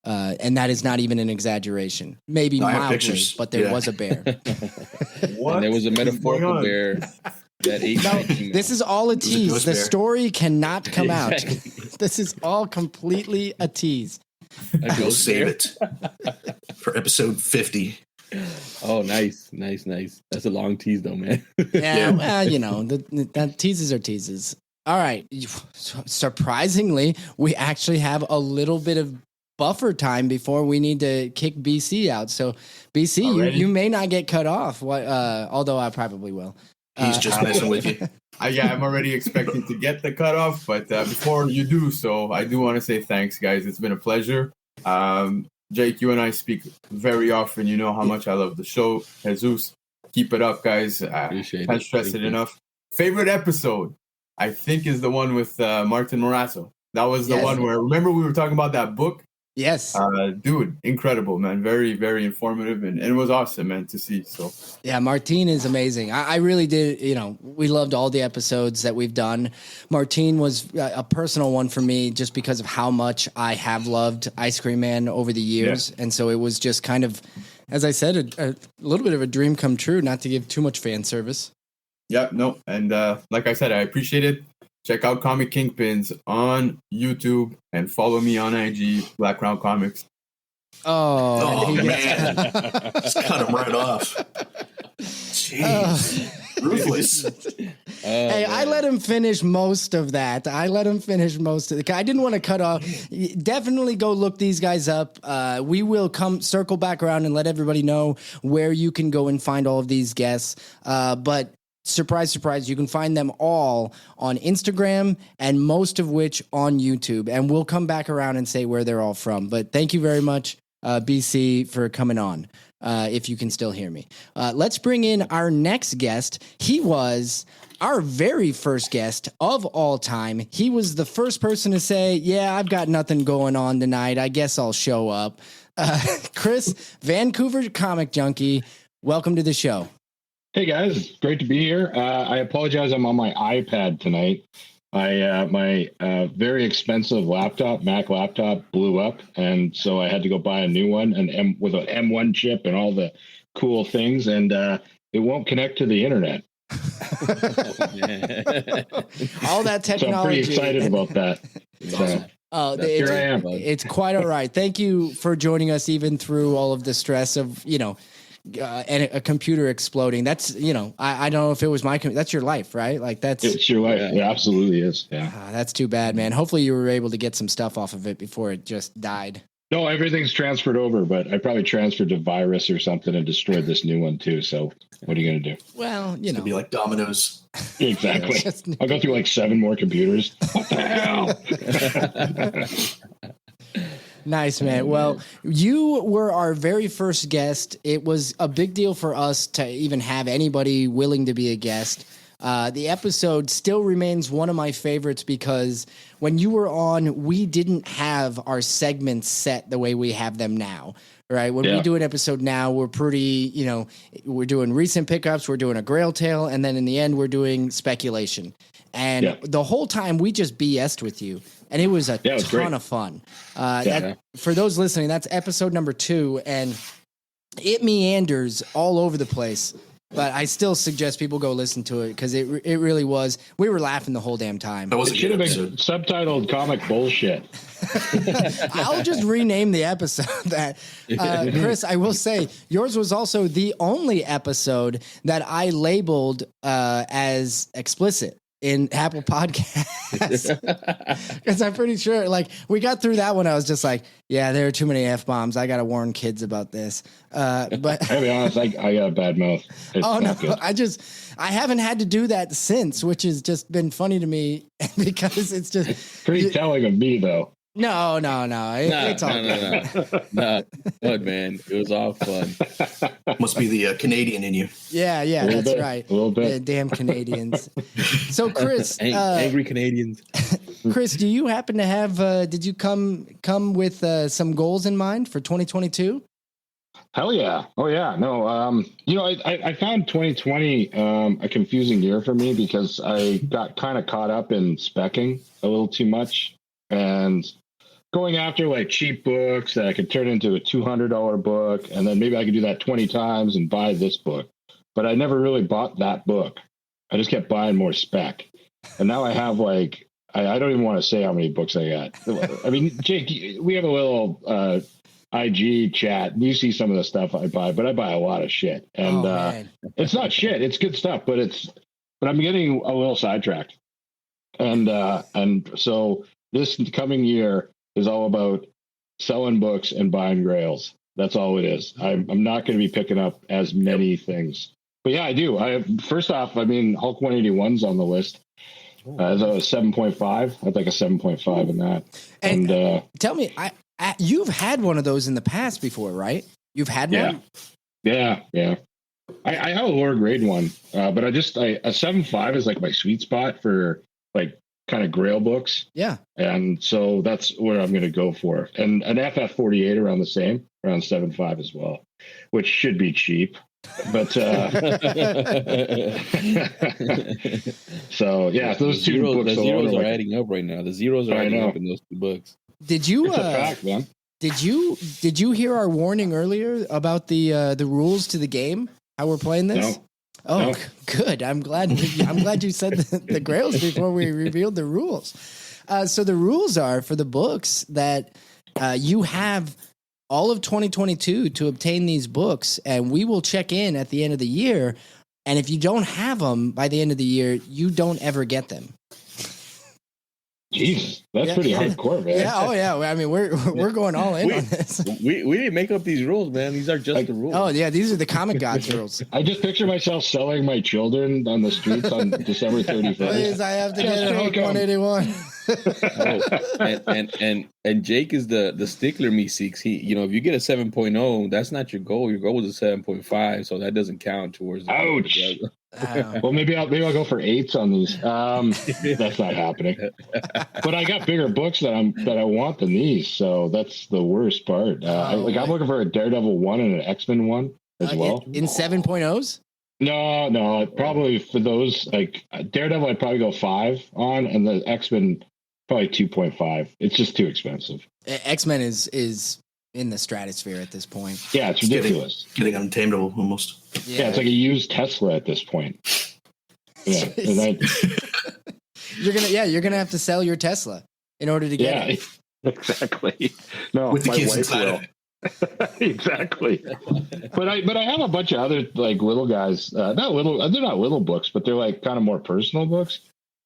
And that is not even an exaggeration. Maybe mildly, but there was a bear. What? And there was a metaphorical bear. This is all a tease. The story cannot come out. This is all completely a tease. We'll save it for episode 50. Oh, nice. That's a long tease, though, man. Yeah. Well, teases are teases. All right. Surprisingly, we actually have a little bit of buffer time before we need to kick BC out. So, BC, you may not get cut off. Although I probably will. He's just messing with you. I'm already expecting to get the cutoff, but before you do so, I do want to say thanks, guys. It's been a pleasure. Jake, you and I speak very often. You know how much I love the show. Jesus, keep it up, guys. Can't stress it enough. Favorite episode, I think, is the one with Martin Morazzo. That was the one where, remember we were talking about that book? Yes. Dude, incredible, man. Very, very informative, and it was awesome, man, to see. So yeah, Martine is amazing. I really did, we loved all the episodes that we've done. Martine was a personal one for me just because of how much I have loved Ice Cream Man over the years. Yeah. And so it was just kind of, as I said, a little bit of a dream come true, not to give too much fan service. Yeah, no. And like I said, I appreciate it. Check out Comic Kingpins on YouTube and follow me on IG, Blakk Crown Comics. Oh man. Just cut him right off. Jeez. Ruthless. Hey, I let him finish most of that. I didn't want to cut off. Definitely go look these guys up. We will circle back around and let everybody know where you can go and find all of these guests. But surprise, surprise, you can find them all on Instagram and most of which on YouTube. And we'll come back around and say where they're all from. But thank you very much, BC, for coming on. If you can still hear me. Let's bring in our next guest. He was our very first guest of all time. He was the first person to say, yeah, I've got nothing going on tonight. I guess I'll show up. Chris, Vancouver Comic Junkie, welcome to the show. Hey guys, it's great to be here. I apologize, I'm on my iPad tonight. My very expensive laptop, Mac laptop, blew up, and so I had to go buy a new one, and with an M1 chip and all the cool things, and it won't connect to the internet. All that technology. So I'm pretty excited about that. Here I am. It's quite all right. Thank you for joining us, even through all of the stress of and a computer exploding. That's, I don't know if it was that's your life, right? Like it's your life. It absolutely is. Yeah. That's too bad, man. Hopefully you were able to get some stuff off of it before it just died. No, everything's transferred over, but I probably transferred a virus or something and destroyed this new one too. So what are you going to do? Well, It's gonna be like dominoes. Exactly. I'll go through like 7 more computers. What the hell? Nice, man. Well, you were our very first guest. It was a big deal for us to even have anybody willing to be a guest. The episode still remains one of my favorites because when you were on, we didn't have our segments set the way we have them now. Right. When we do an episode now, we're pretty, we're doing recent pickups, we're doing a grail tale, and then in the end, we're doing speculation. And the whole time we just BS'd with you, and it was a ton of fun. For those listening, that's episode number 2, and it meanders all over the place. But I still suggest people go listen to it because it really was. We were laughing the whole damn time. It should have been subtitled "Comic Bullshit." I'll just rename the episode that. Chris, I will say yours was also the only episode that I labeled as explicit in Apple Podcasts. Because I'm pretty sure, we got through that one. I was just like, yeah, there are too many F-bombs. I got to warn kids about this. But I'll be honest, I got a bad mouth. I haven't had to do that since, which has just been funny to me because it's just pretty telling of me, though. No. It's all good. No, good, man. It was all fun. Must be the Canadian in you. Yeah, that's right. A little bit. Damn Canadians. So, Chris, angry Canadians. Chris, do you happen to have? Did you come with some goals in mind for 2022? Hell yeah! Oh yeah! No, I found 2020 a confusing year for me because I got kind of caught up in speccing a little too much and going after like cheap books that I could turn into a $200 book, and then maybe I could do that 20 times and buy this book. But I never really bought that book. I just kept buying more spec, and now I have I don't even want to say how many books I got. I mean, Jake, we have a little IG chat. You see some of the stuff I buy, but I buy a lot of shit, and it's not shit. It's good stuff, but I'm getting a little sidetracked, and so this coming year is all about selling books and buying grails. That's all it is. I'm not going to be picking up as many things, but yeah, I do. First off, Hulk 181's on the list. As a 7.5, I'd like a 7.5 in that. And tell me, you've had one of those in the past before, right? You've had one? Yeah. I have a lower grade one, but a 7.5 is like my sweet spot for like kind of grail books. Yeah. And so that's where I'm going to go for. And an FF48 around 7.5 as well, which should be cheap. But so yeah, those two books. The zeros are adding up right now. The zeros are adding up in those 2 books. Did you? It's a fact, man. Did you hear our warning earlier about the rules to the game? How we're playing this? No. Oh, no. Good. I'm glad you said the grails before we revealed the rules. So the rules are for the books that you have all of 2022 to obtain these books, and we will check in at the end of the year. And if you don't have them by the end of the year, you don't ever get them. Jeez, that's pretty hardcore, man. Yeah, oh yeah. I mean, we're going all in on this. We didn't make up these rules, man. These are just the rules. Oh yeah, these are the comic gods rules. I just picture myself selling my children on the streets on December 31st. Please, I have to get a Hulk 181. And Jake is the stickler me seeks. He, if you get a 7.0, that's not your goal. Your goal is a 7.5, so that doesn't count towards. Ouch. Well, maybe I'll go for 8s on these. That's not happening. But I got bigger books that I want than these, so that's the worst part. I'm looking for a Daredevil 1 and an X-Men 1 as well. In 7.0s? No, probably for those like Daredevil, I'd probably go 5 on, and the X-Men probably 2.5. It's just too expensive. X-Men is in the stratosphere at this point. Yeah, it's ridiculous. Getting untamable almost. Yeah, it's like a used Tesla at this point. Yeah, you're gonna have to sell your Tesla in order to get it. Exactly. No, with the my kids wife inside will. of it. Exactly. But I have a bunch of other like little guys. Not little. They're not little books, but they're like kind of more personal books.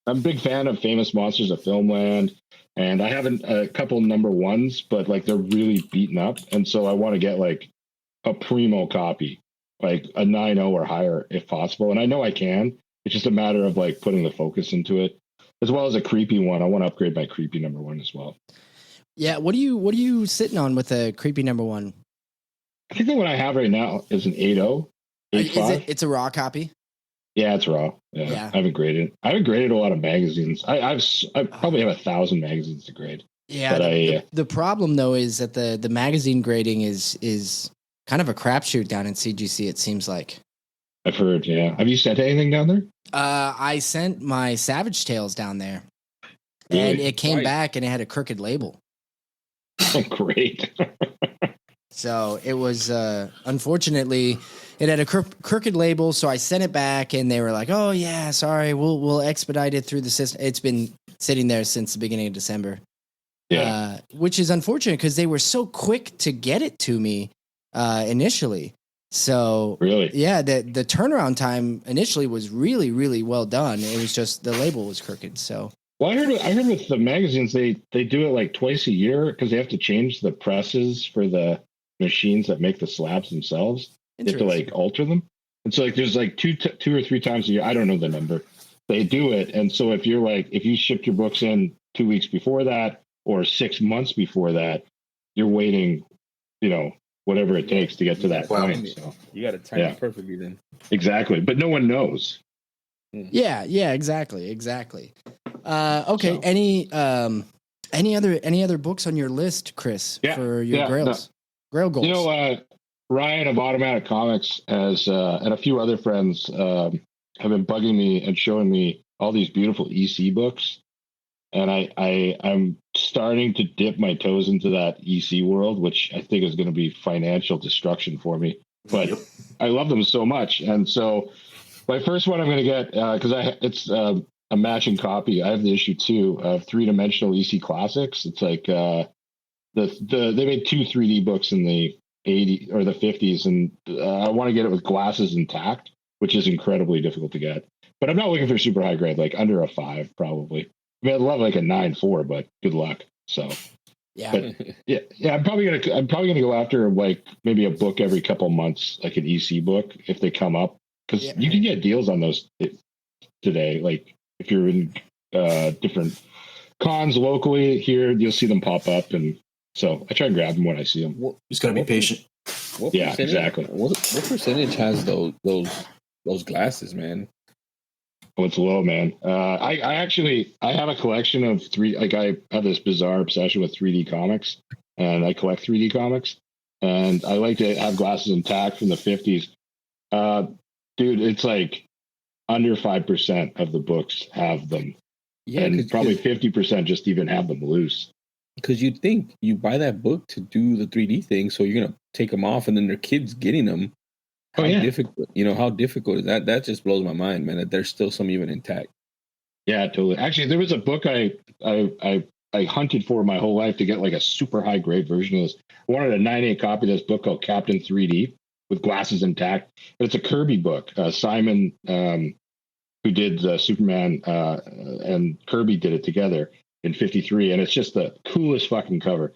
I'm a big fan of Famous Monsters of Filmland, and I have a couple number 1s, but like they're really beaten up, and so I want to get like a primo copy, like a 9.0 or higher if possible. And I know I can. It's just a matter of like putting the focus into it, as well as a creepy one. I want to upgrade my creepy number 1 as well. Yeah, what are you sitting on with a creepy number 1? I think the one I have right now is an 8.0. It's a raw copy? Yeah, it's raw. Yeah. I haven't graded. I haven't graded a lot of magazines. I probably have 1,000 magazines to grade. Yeah, but the problem though is that the magazine grading is kind of a crapshoot down in CGC. It seems like. I've heard. Yeah. Have you sent anything down there? I sent my Savage Tales down there, Really? and it came back and it had a crooked label. Oh, great. So it was, unfortunately, it had a crooked label. So I sent it back and they were like, oh yeah, sorry. We'll expedite it through the system. It's been sitting there since the beginning of December. Yeah. Which is unfortunate because they were so quick to get it to me, initially. So really, yeah, the turnaround time initially was really, really well done. It was just the label was crooked. So. Well, I heard with the magazines, they do it like twice a year because they have to change the presses for the machines that make the slabs themselves. They have to like alter them. And so like there's like two or three times a year. I don't know the number. They do it. And so if you shipped your books in 2 weeks before that or 6 months before that, you're waiting, whatever it takes to get to that point. So you got to time it perfectly then. Exactly. But no one knows. Yeah, exactly. Okay. So. Any other books on your list, Chris, for your grails? Grail goals. Ryan of Automatic Comics has and a few other friends have been bugging me and showing me all these beautiful EC books, and I'm starting to dip my toes into that EC world, which I think is going to be financial destruction for me. But I love them so much, and so my first one I'm going to get because it's a matching copy. I have the issue 2 of 3-dimensional EC Classics. It's like they made 2 3D books in the 80s or the 50s, and I want to get it with glasses intact, which is incredibly difficult to get. But I'm not looking for super high grade, like under a 5 probably. I mean, I'd love like a 9.4, but good luck. So I'm probably gonna go after like maybe a book every couple months, like an EC book if they come up, because you can get deals on those today. Like if you're in different cons locally here, you'll see them pop up, and so I try and grab them when I see them. Just gotta be patient. Exactly. What percentage has those glasses, man? Oh, it's low, man. I have a collection of I have this bizarre obsession with 3D comics, and I collect 3D comics, and I like to have glasses intact from the 50s. Dude, it's like under 5% of the books have them. Yeah, and probably 50% just even have them loose. Because you'd think you buy that book to do the 3D thing, so you're gonna take them off, and then their kids getting them. How difficult, how difficult is that? That just blows my mind, man, that there's still some even intact. Yeah, totally. Actually, there was a book I I hunted for my whole life to get like a super high grade version of this. I wanted a 9.8 copy of this book called Captain 3D with glasses intact. But it's a Kirby book. Simon, who did Superman, and Kirby did it together in '53, and it's just the coolest fucking cover.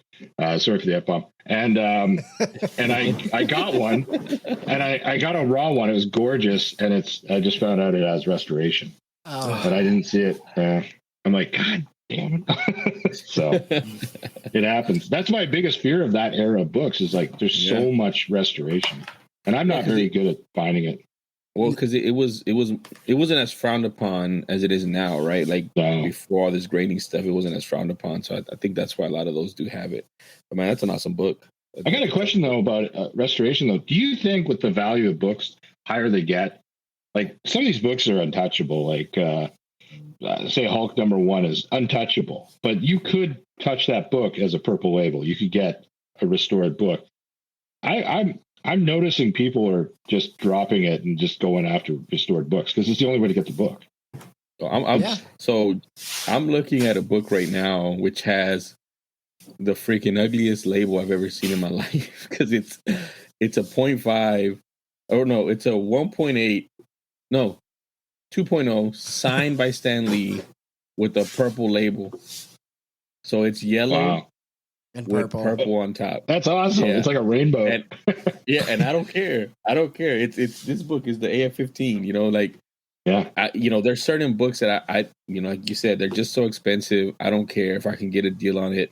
Sorry for the F-bomb. And I got one, and I got a raw one. It was gorgeous, and I just found out it has restoration, but I didn't see it. I'm like, God damn it. So it happens. That's my biggest fear of that era of books is like there's so much restoration, and I'm not very good at finding it. Well, because it wasn't as frowned upon as it is now, right? Like before all this grading stuff, it wasn't as frowned upon. So I think that's why a lot of those do have it. But man, that's an awesome book. I got a question though about restoration though. Do you think with the value of books, higher they get, like some of these books are untouchable, like say Hulk #1 is untouchable, but you could touch that book as a purple label. You could get a restored book. I'm noticing people are just dropping it and just going after restored books because it's the only way to get the book. So I'm looking at a book right now which has the freaking ugliest label I've ever seen in my life because it's a 0.5 or no, it's a 1.8 no 2.0 signed by Stan Lee with a purple label. So it's yellow. Wow. And purple on top. That's awesome. Yeah. It's like a rainbow. And I don't care. It's this book is the AF-15. You know, like there's certain books that I like you said, they're just so expensive. I don't care if I can get a deal on it.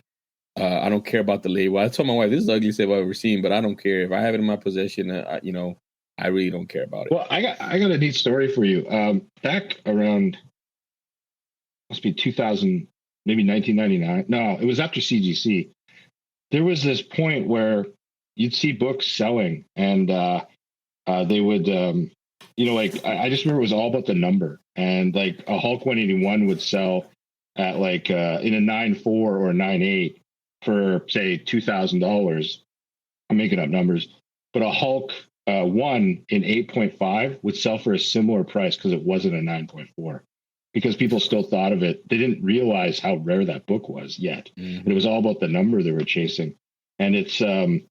I don't care about the label. I told my wife this is the ugliest label I've ever seen, but I don't care if I have it in my possession. I really don't care about it. Well, I got a neat story for you. Back around must be 2000, maybe 1999. No, it was after CGC. There was this point where you'd see books selling and they would, I just remember it was all about the number. And like a Hulk 181 would sell at like in a 9.4 or a 9.8 for, say, $2,000. I'm making up numbers. But a Hulk 1 in 8.5 would sell for a similar price because it wasn't a 9.4. Because people still thought of it. They didn't realize how rare that book was yet. Mm-hmm. And it was all about the number they were chasing. And it's, I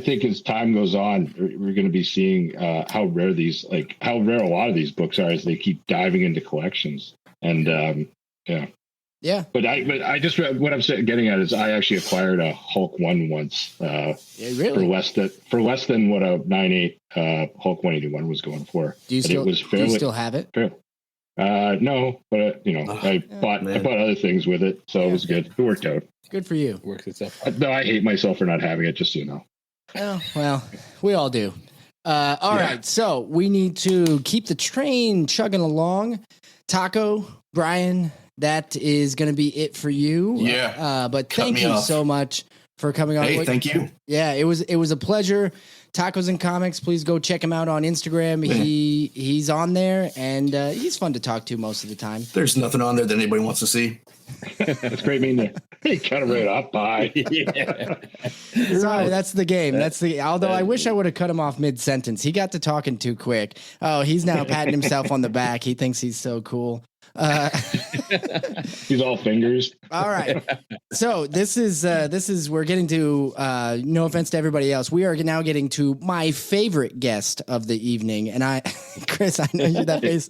think as time goes on, we're going to be seeing how rare a lot of these books are as they keep diving into collections. And yeah. But I just what I'm getting at is I actually acquired a Hulk 1 once. Really? For less than what a 9.8 Hulk 181 was going for. Do you still have it? No, but I bought other things with it, so it was good. It worked out. Good for you. Works itself. No, I hate myself for not having it. Just so you know. Oh, well, we all do. All right, so we need to keep the train chugging along. Taco, Brian, that is going to be it for you. Yeah. But thank you so much for coming on. Hey, thank you. Yeah, it was a pleasure. Tacos and Comics, please go check him out on Instagram. He's on there, and he's fun to talk to most of the time. There's nothing on there that anybody wants to see. That's great meeting you. Hey, cut him right off. Bye. Sorry, that's the game. Although I wish I would have cut him off mid-sentence. He got to talking too quick. Oh, he's now patting himself on the back. He thinks he's so cool. He's all fingers. All right. So this is we're getting to no offense to everybody else. We are now getting to my favorite guest of the evening. And Chris, I know you're that face.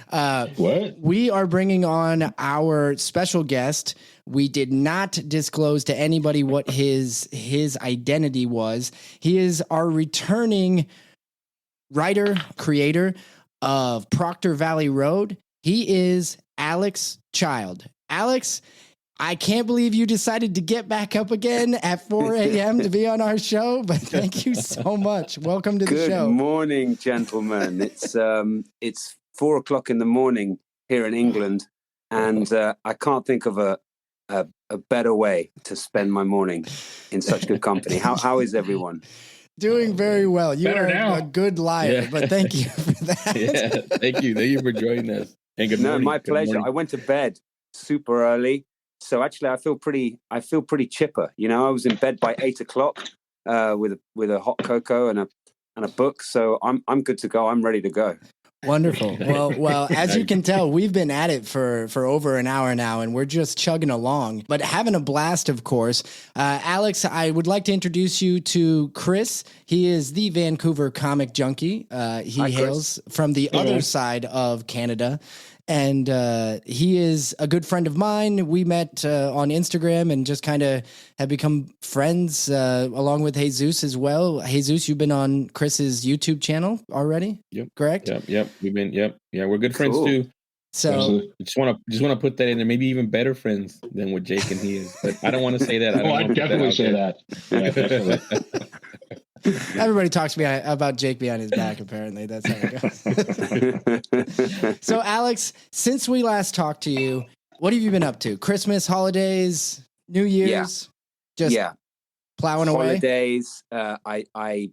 What? We are bringing on our special guest. We did not disclose to anybody what his identity was. He is our returning writer, creator of Proctor Valley Road. He is Alex Child. Alex, I can't believe you decided to get back up again at 4 a.m. to be on our show, but thank you so much. Welcome to the show. Good morning, gentlemen. It's 4 o'clock in the morning here in England, and I can't think of a better way to spend my morning in such good company. How is everyone? Doing very well. You are a good liar, but thank you for that. Yeah, thank you for joining us. And good morning. No, my pleasure. I went to bed super early, so actually I feel pretty chipper. I was in bed by 8 o'clock with a hot cocoa and a book, so I'm good to go. I'm ready to go. Wonderful. Well, as you can tell, we've been at it for over an hour now, and we're just chugging along, but having a blast, of course. Alex, I would like to introduce you to Chris. He is the Vancouver Comic Junkie. He hails from the other side of Canada. And he is a good friend of mine. We met on Instagram and just kind of have become friends along with Jesus as well. Jesus, you've been on Chris's YouTube channel already? Yep. Correct? Yep. We've been, yeah, we're good friends too. So just want to put that in there. Maybe even better friends than what Jake and he is. But I don't want to say that. I'd definitely say that. Yeah, definitely. Everybody talks to me about Jake behind his back, apparently. That's how it goes. So, Alex, since we last talked to you, what have you been up to? Christmas, holidays, New Year's? Just plowing away? Holidays. I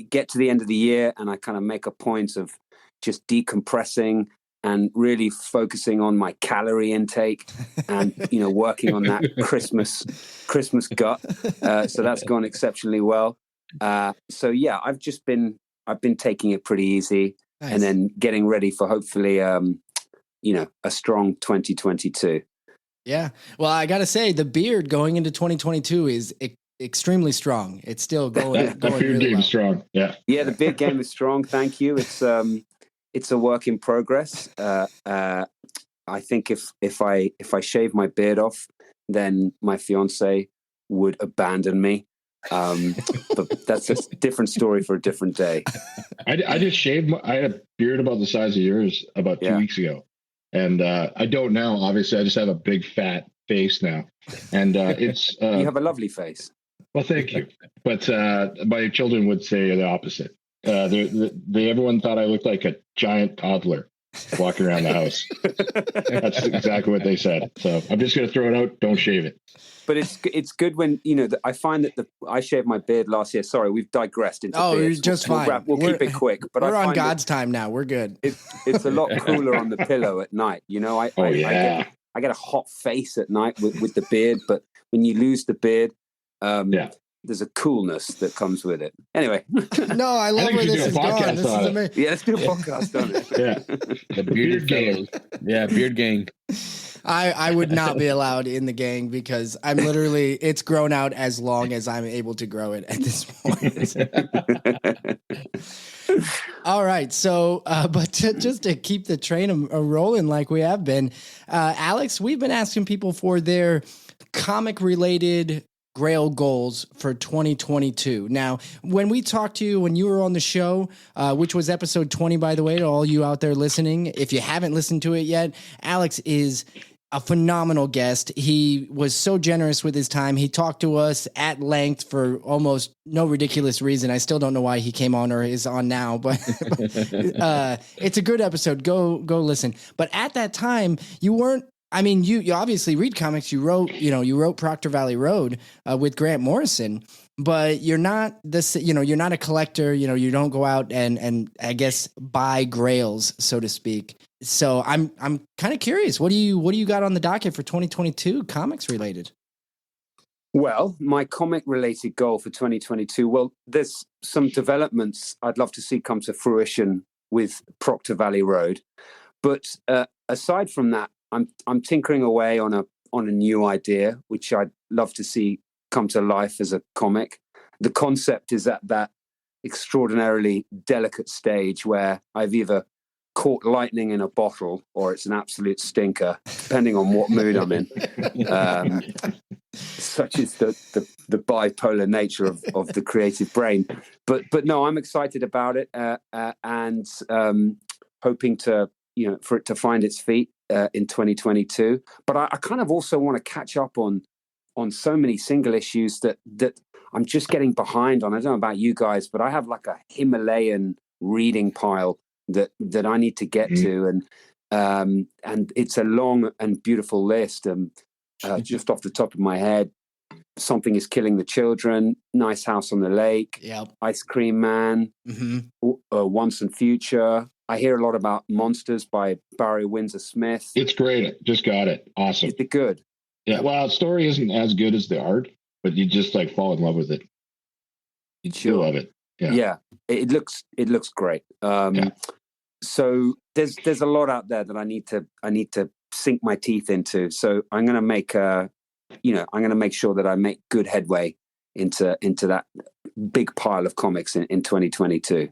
get to the end of the year and I kind of make a point of just decompressing and really focusing on my calorie intake and, working on that Christmas gut. So that's gone exceptionally well. So yeah, I've been taking it pretty easy. Nice. And then getting ready for hopefully, a strong 2022. Yeah. Well, I got to say the beard going into 2022 is extremely strong. It's still going the beard really game well. is strong. Yeah. Yeah. The beard game is strong. Thank you. It's a work in progress. I think if I shave my beard off, then my fiance would abandon me. But that's a different story for a different day. I just shaved. I had a beard about the size of yours about 2 weeks ago, and I don't now. Obviously, I just have a big fat face now, and it's. You have a lovely face. Well, thank you. But my children would say the opposite. Everyone thought I looked like a giant toddler walking around the house. That's exactly what they said. So I'm just going to throw it out. Don't shave it. But it's good when I find that I shaved my beard last year. Sorry, we've digressed into beards. You're just fine. We'll keep it quick. But we're on God's time now. We're good. It's a lot cooler on the pillow at night. I get a hot face at night with the beard. But when you lose the beard, there's a coolness that comes with it. Anyway. No, I love where this is going. This is amazing. Yeah, let's do a podcast on it. Yeah. The beard gang. Yeah, beard gang. I would not be allowed in the gang because I'm literally, it's grown out as long as I'm able to grow it at this point. All right. So, but just to keep the train rolling like we have been, Alex, we've been asking people for their comic related Grail goals for 2022. Now, when we talked to you, when you were on the show, which was episode 20, by the way, to all you out there listening, if you haven't listened to it yet, Alex is a phenomenal guest. He was so generous with his time. He talked to us at length for almost no ridiculous reason. I still don't know why he came on or is on now, but it's a good episode. Go listen. But at that time, you weren't, you obviously read comics. You wrote Proctor Valley Road with Grant Morrison, but you're not you're not a collector. You don't go out and I guess buy grails, so to speak. So I'm kind of curious. What do you got on the docket for 2022 comics related? Well, my comic related goal for 2022. Well, there's some developments I'd love to see come to fruition with Proctor Valley Road, but aside from that, I'm tinkering away on a new idea, which I'd love to see come to life as a comic. The concept is at that extraordinarily delicate stage where I've either caught lightning in a bottle or it's an absolute stinker, depending on what mood I'm in. Such is the bipolar nature of the creative brain. But no, I'm excited about it and hoping to for it to find its feet in 2022. But I kind of also want to catch up on so many single issues that I'm just getting behind on. I don't know about you guys, but I have like a Himalayan reading pile that I need to get to, and it's a long and beautiful list. Just off the top of my head, Something is Killing the Children, Nice House on the Lake, Ice Cream Man, Once and Future. I hear a lot about Monsters by Barry Windsor Smith. It's great. Just got it. Awesome. Is it good? Yeah. Well, the story isn't as good as the art, but you just like fall in love with it. You love it. Yeah. It looks great. so there's a lot out there that I need to sink my teeth into. So I'm going to make I'm going to make sure that I make good headway into that big pile of comics in 2022.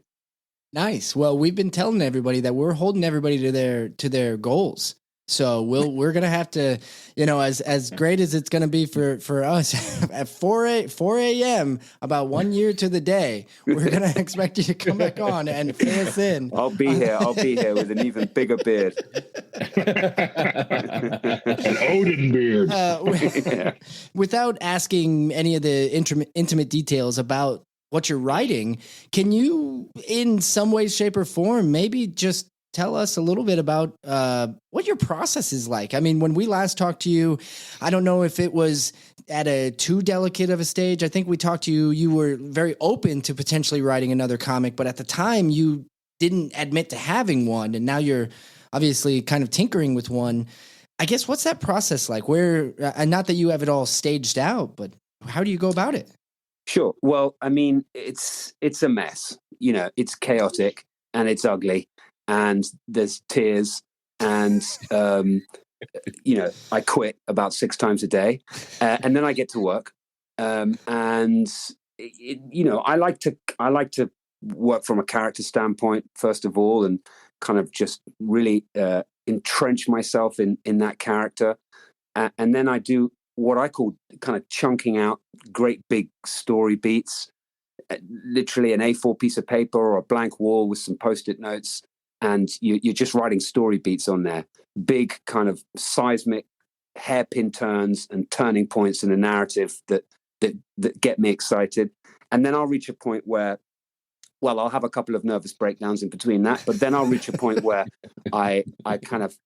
Nice. Well, we've been telling everybody that we're holding everybody to their goals. So we're gonna have to, as great as it's gonna be for us at 4 a.m. about 1 year to the day, we're gonna expect you to come back on and fill us in. I'll be here with an even bigger beard, an Odin beard. Without asking any of the intimate details about what you're writing, can you, in some way, shape, or form, maybe just tell us a little bit about what your process is like? I mean, when we last talked to you, I don't know if it was at a too delicate of a stage. I think we talked to you, you were very open to potentially writing another comic, but at the time you didn't admit to having one, and now you're obviously kind of tinkering with one. I guess, what's that process like? Where, not that you have it all staged out, but how do you go about it? Sure. Well, I mean, it's a mess. It's chaotic and it's ugly. And there's tears, and I quit about 6 times a day, and then I get to work, and I like to work from a character standpoint first of all, and kind of just really entrench myself in that character, and then I do what I call kind of chunking out great big story beats, literally an A4 piece of paper or a blank wall with some Post-it notes. And you're just writing story beats on there, big kind of seismic hairpin turns and turning points in the narrative that get me excited. And then I'll reach a point where, well, I'll have a couple of nervous breakdowns in between that, but then I'll reach a point where I kind of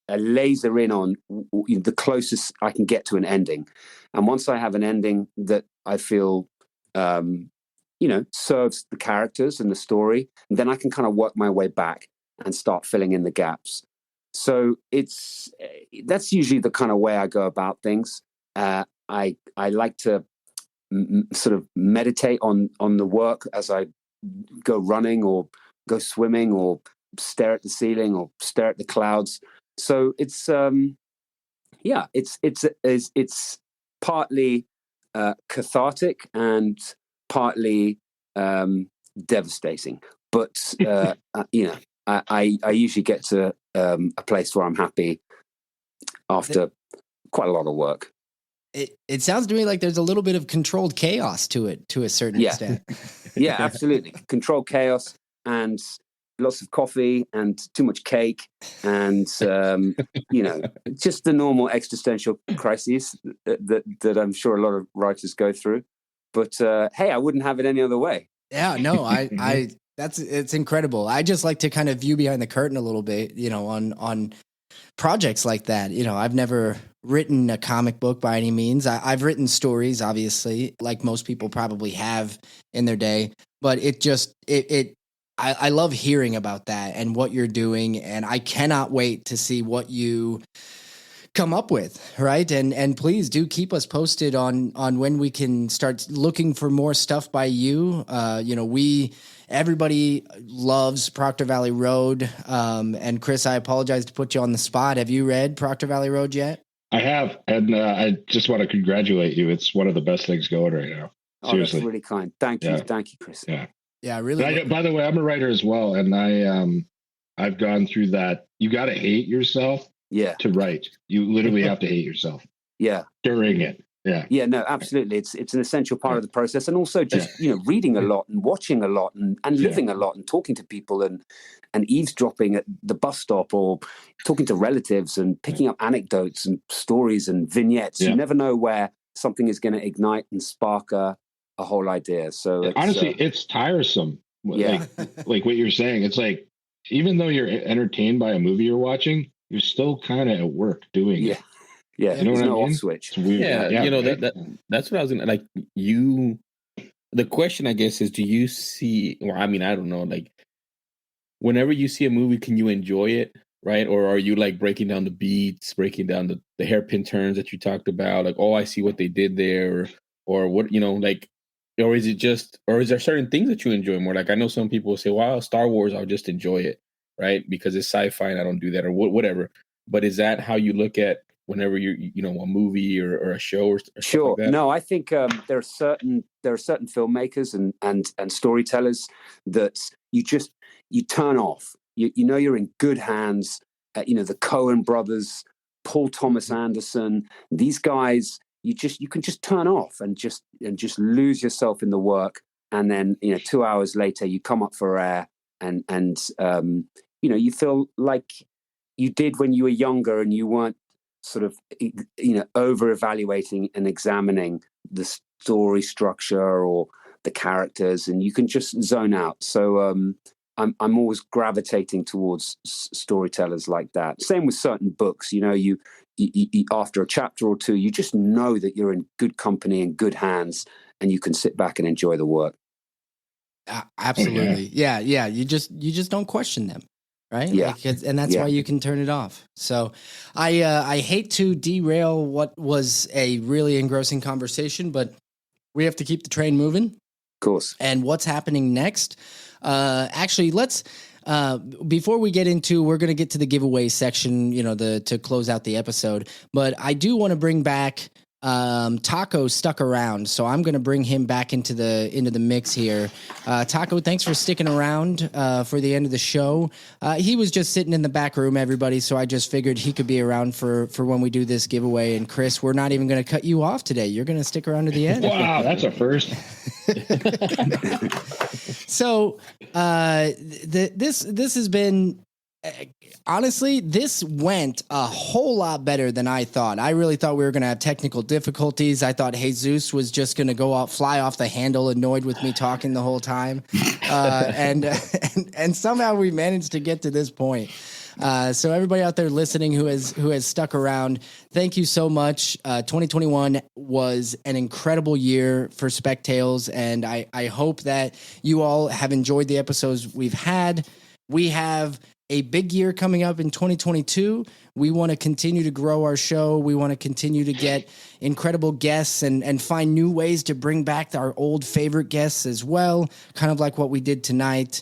laser in on the closest I can get to an ending. And once I have an ending that I feel serves the characters and the story, and then I can kind of work my way back and start filling in the gaps. So that's usually the kind of way I go about things. I like to sort of meditate on the work as I go running or go swimming or stare at the ceiling or stare at the clouds. So it's partly cathartic and partly devastating, but I usually get to a place where I'm happy after quite a lot of work. It sounds to me like there's a little bit of controlled chaos to it, to a certain extent. Yeah, absolutely. Controlled chaos and lots of coffee and too much cake and just the normal existential crises that I'm sure a lot of writers go through. But hey, I wouldn't have it any other way. Yeah, no, it's incredible. I just like to kind of view behind the curtain a little bit, on projects like that. I've never written a comic book by any means. I've written stories, obviously, like most people probably have in their day. But I love hearing about that and what you're doing, and I cannot wait to see what you come up with, right? And please do keep us posted on when we can start looking for more stuff by you. Everybody loves Proctor Valley Road. And Chris, I apologize to put you on the spot. Have you read Proctor Valley Road yet? I have, and I just want to congratulate you. It's one of the best things going right now. Seriously. Oh, that's really kind. Thank you, Chris. Yeah, really. By the way, I'm a writer as well, and I've gone through that. You got to hate yourself. To write, you literally have to hate yourself. During it. Yeah, no, absolutely. It's an essential part of the process, and also just reading a lot and watching a lot and living a lot and talking to people and eavesdropping at the bus stop or talking to relatives and picking up anecdotes and stories and vignettes. You never know where something is going to ignite and spark a whole idea. So honestly, it's tiresome. Like what you're saying. It's like, even though you're entertained by a movie you're watching, you're still kind of at work doing it. Yeah, you know there's what no I mean? off switch. That's what I was gonna like. The question, I guess, is, do you see? Well, I mean, I don't know. Like, whenever you see a movie, can you enjoy it, right? Or are you like breaking down the beats, breaking down the hairpin turns that you talked about? Like, oh, I see what they did there, or what, like, or is it just, or is there certain things that you enjoy more? Like, I know some people say, "Wow, Star Wars, I'll just enjoy it." right? Because it's sci-fi and I don't do that or whatever. But is that how you look at whenever you know, a movie or a show or stuff Sure. like that? No, I think there are certain filmmakers and storytellers that you turn off. You know you're in good hands. You know, the Coen brothers, Paul Thomas Anderson, these guys. You can just turn off and just lose yourself in the work, and then 2 hours later you come up for air and you feel like you did when you were younger and you weren't sort of over evaluating and examining the story structure or the characters, and you can just zone out. So I'm always gravitating towards storytellers like that. Same with certain books. You after a chapter or two, you just know that you're in good company and good hands, and you can sit back and enjoy the work. Absolutely. Yeah. You just don't question them. Right. Yeah. And that's why you can turn it off. So I hate to derail what was a really engrossing conversation, but we have to keep the train moving. Of course. And what's happening next? Actually, let's before we get into, we're going to get to the giveaway section, to close out the episode. But I do want to bring back Taco stuck around, so I'm going to bring him back into the mix here. Taco, thanks for sticking around for the end of the show. He was just sitting in the back room, everybody, so I just figured he could be around for when we do this giveaway. And Chris, we're not even going to cut you off today. You're going to stick around to the end. Wow, that's a first. So this has been. Honestly, this went a whole lot better than I thought. I really thought we were going to have technical difficulties. I thought Jesus was just going to fly off the handle, annoyed with me talking the whole time. And somehow we managed to get to this point. So everybody out there listening who has stuck around, thank you so much. 2021 was an incredible year for Spec Tales, and I hope that you all have enjoyed the episodes we've had. We have a big year coming up in 2022. We want to continue to grow our show. We want to continue to get incredible guests and find new ways to bring back our old favorite guests as well, kind of like what we did tonight.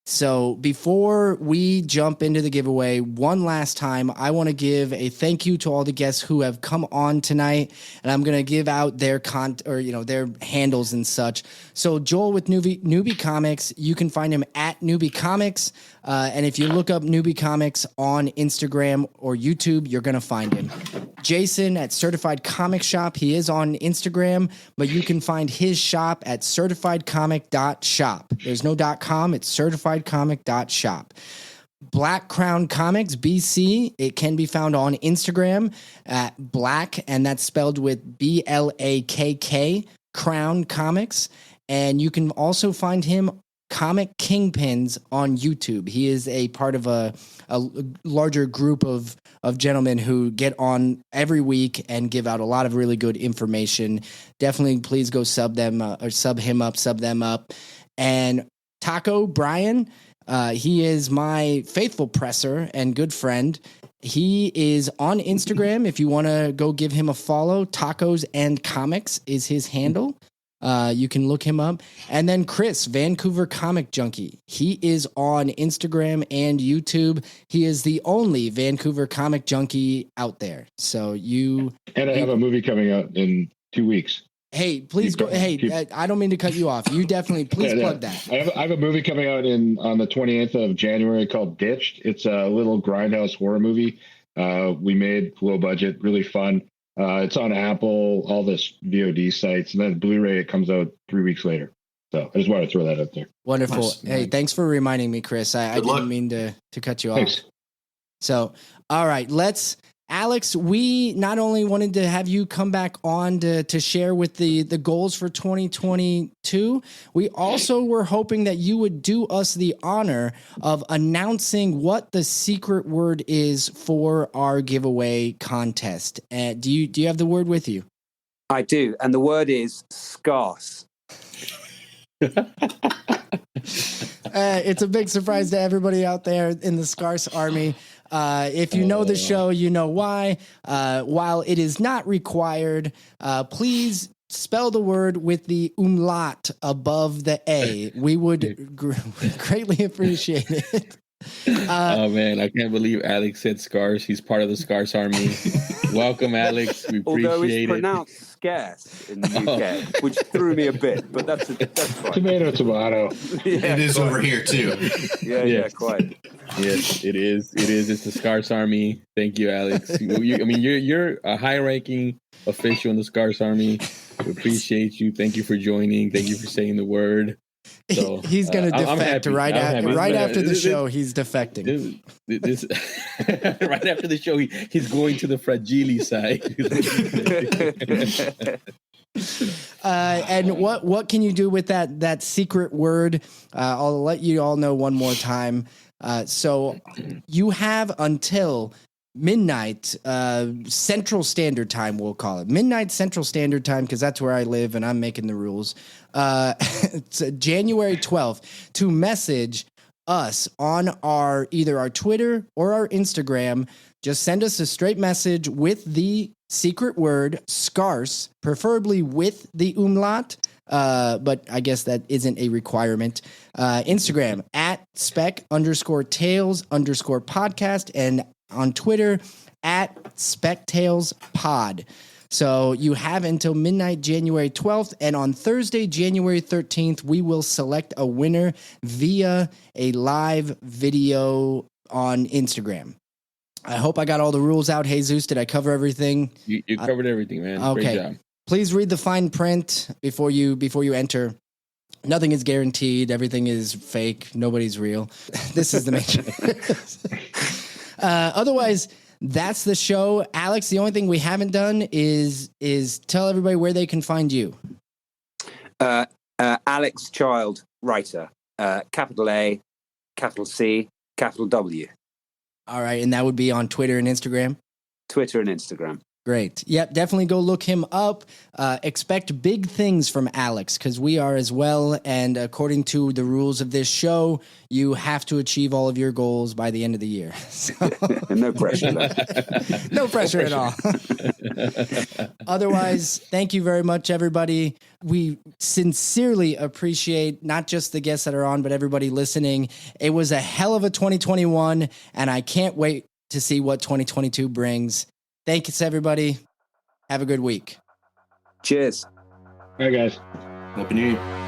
So before we jump into the giveaway, one last time, I want to give a thank you to all the guests who have come on tonight, and I'm going to give out their their handles and such. So Joel with Newbie Comics, you can find him at Newbie Comics, and if you look up Newbie Comics on Instagram or YouTube, you're going to find him. Jason at Certified Comic Shop, he is on Instagram, but you can find his shop at certifiedcomic.shop. There's no .com, it's certifiedcomic.shop. Blakk Crown Comics, BC, it can be found on Instagram at Blakk, and that's spelled with BLAKK, Crown Comics. And you can also find him Comic Kingpins on YouTube. He is a part of a larger group of gentlemen who get on every week and give out a lot of really good information. Definitely please go sub them sub them up. And Taco Brian, he is my faithful presser and good friend. He is on Instagram. If you want to go give him a follow, Tacos and Comics is his handle. You can look him up. And then Chris, Vancouver Comic Junkie. He is on Instagram and YouTube. He is the only Vancouver Comic Junkie out there. So And I have a movie coming out in 2 weeks. Hey, please go. Hey, I don't mean to cut you off. You definitely please plug that. I have a movie coming out on the 28th of January called Ditched. It's a little grindhouse horror movie. We made low budget, really fun. It's on Apple, all this VOD sites, and then Blu-ray, it comes out 3 weeks later. So I just wanted to throw that out there. Wonderful. Nice. Hey, thanks for reminding me, Chris. I didn't mean to cut you off. So, all right, Alex, we not only wanted to have you come back on to share with the goals for 2022, we also were hoping that you would do us the honor of announcing what the secret word is for our giveaway contest. Do you have the word with you? I do, and the word is scarce. It's a big surprise to everybody out there in the Scarce Army. If you know the show, you know why. While it is not required, please spell the word with the umlaut above the A. We would greatly appreciate it. Oh man, I can't believe Alex said Scars. He's part of the Scars Army. Welcome, Alex. We Although it's appreciate it. pronounced scarce in the UK, which threw me a bit, but that's fine. Tomato. It is quite. over here too. Yeah, quite. Yes, it is. It is. It's the Scars Army. Thank you, Alex. You're a high-ranking official in the Scars Army. We appreciate you. Thank you for joining. Thank you for saying the word. So, he's going to defect right after the show. He's defecting. This right after the show, he's going to the fragile side. And what can you do with that secret word? I'll let you all know one more time. So you have until midnight Central Standard Time, we'll call it midnight Central Standard Time, because that's where I live and I'm making the rules. It's January 12th to message us on either our Twitter or our Instagram. Just send us a straight message with the secret word scarce, preferably with the umlaut. But I guess that isn't a requirement. Instagram at spec_tales_podcast, and on Twitter at Spec Tales Pod. So you have until midnight, January 12th. And on Thursday, January 13th, we will select a winner via a live video on Instagram. I hope I got all the rules out. Jesus, did I cover everything? You covered everything, man. Okay. Great job. Please read the fine print before you enter. Nothing is guaranteed. Everything is fake. Nobody's real. This is the major. Otherwise, that's the show. Alex, the only thing we haven't done is tell everybody where they can find you. Alex Child, writer. Capital A, capital C, capital W. All right, and that would be on Twitter and Instagram? Twitter and Instagram. Great. Yep, definitely go look him up. Expect big things from Alex, because we are as well. And according to the rules of this show, you have to achieve all of your goals by the end of the year. So, no pressure. No pressure at all. Otherwise, thank you very much, everybody. We sincerely appreciate not just the guests that are on, but everybody listening. It was a hell of a 2021, and I can't wait to see what 2022 brings. Thanks, everybody. Have a good week. Cheers. Bye, guys. Happy New Year.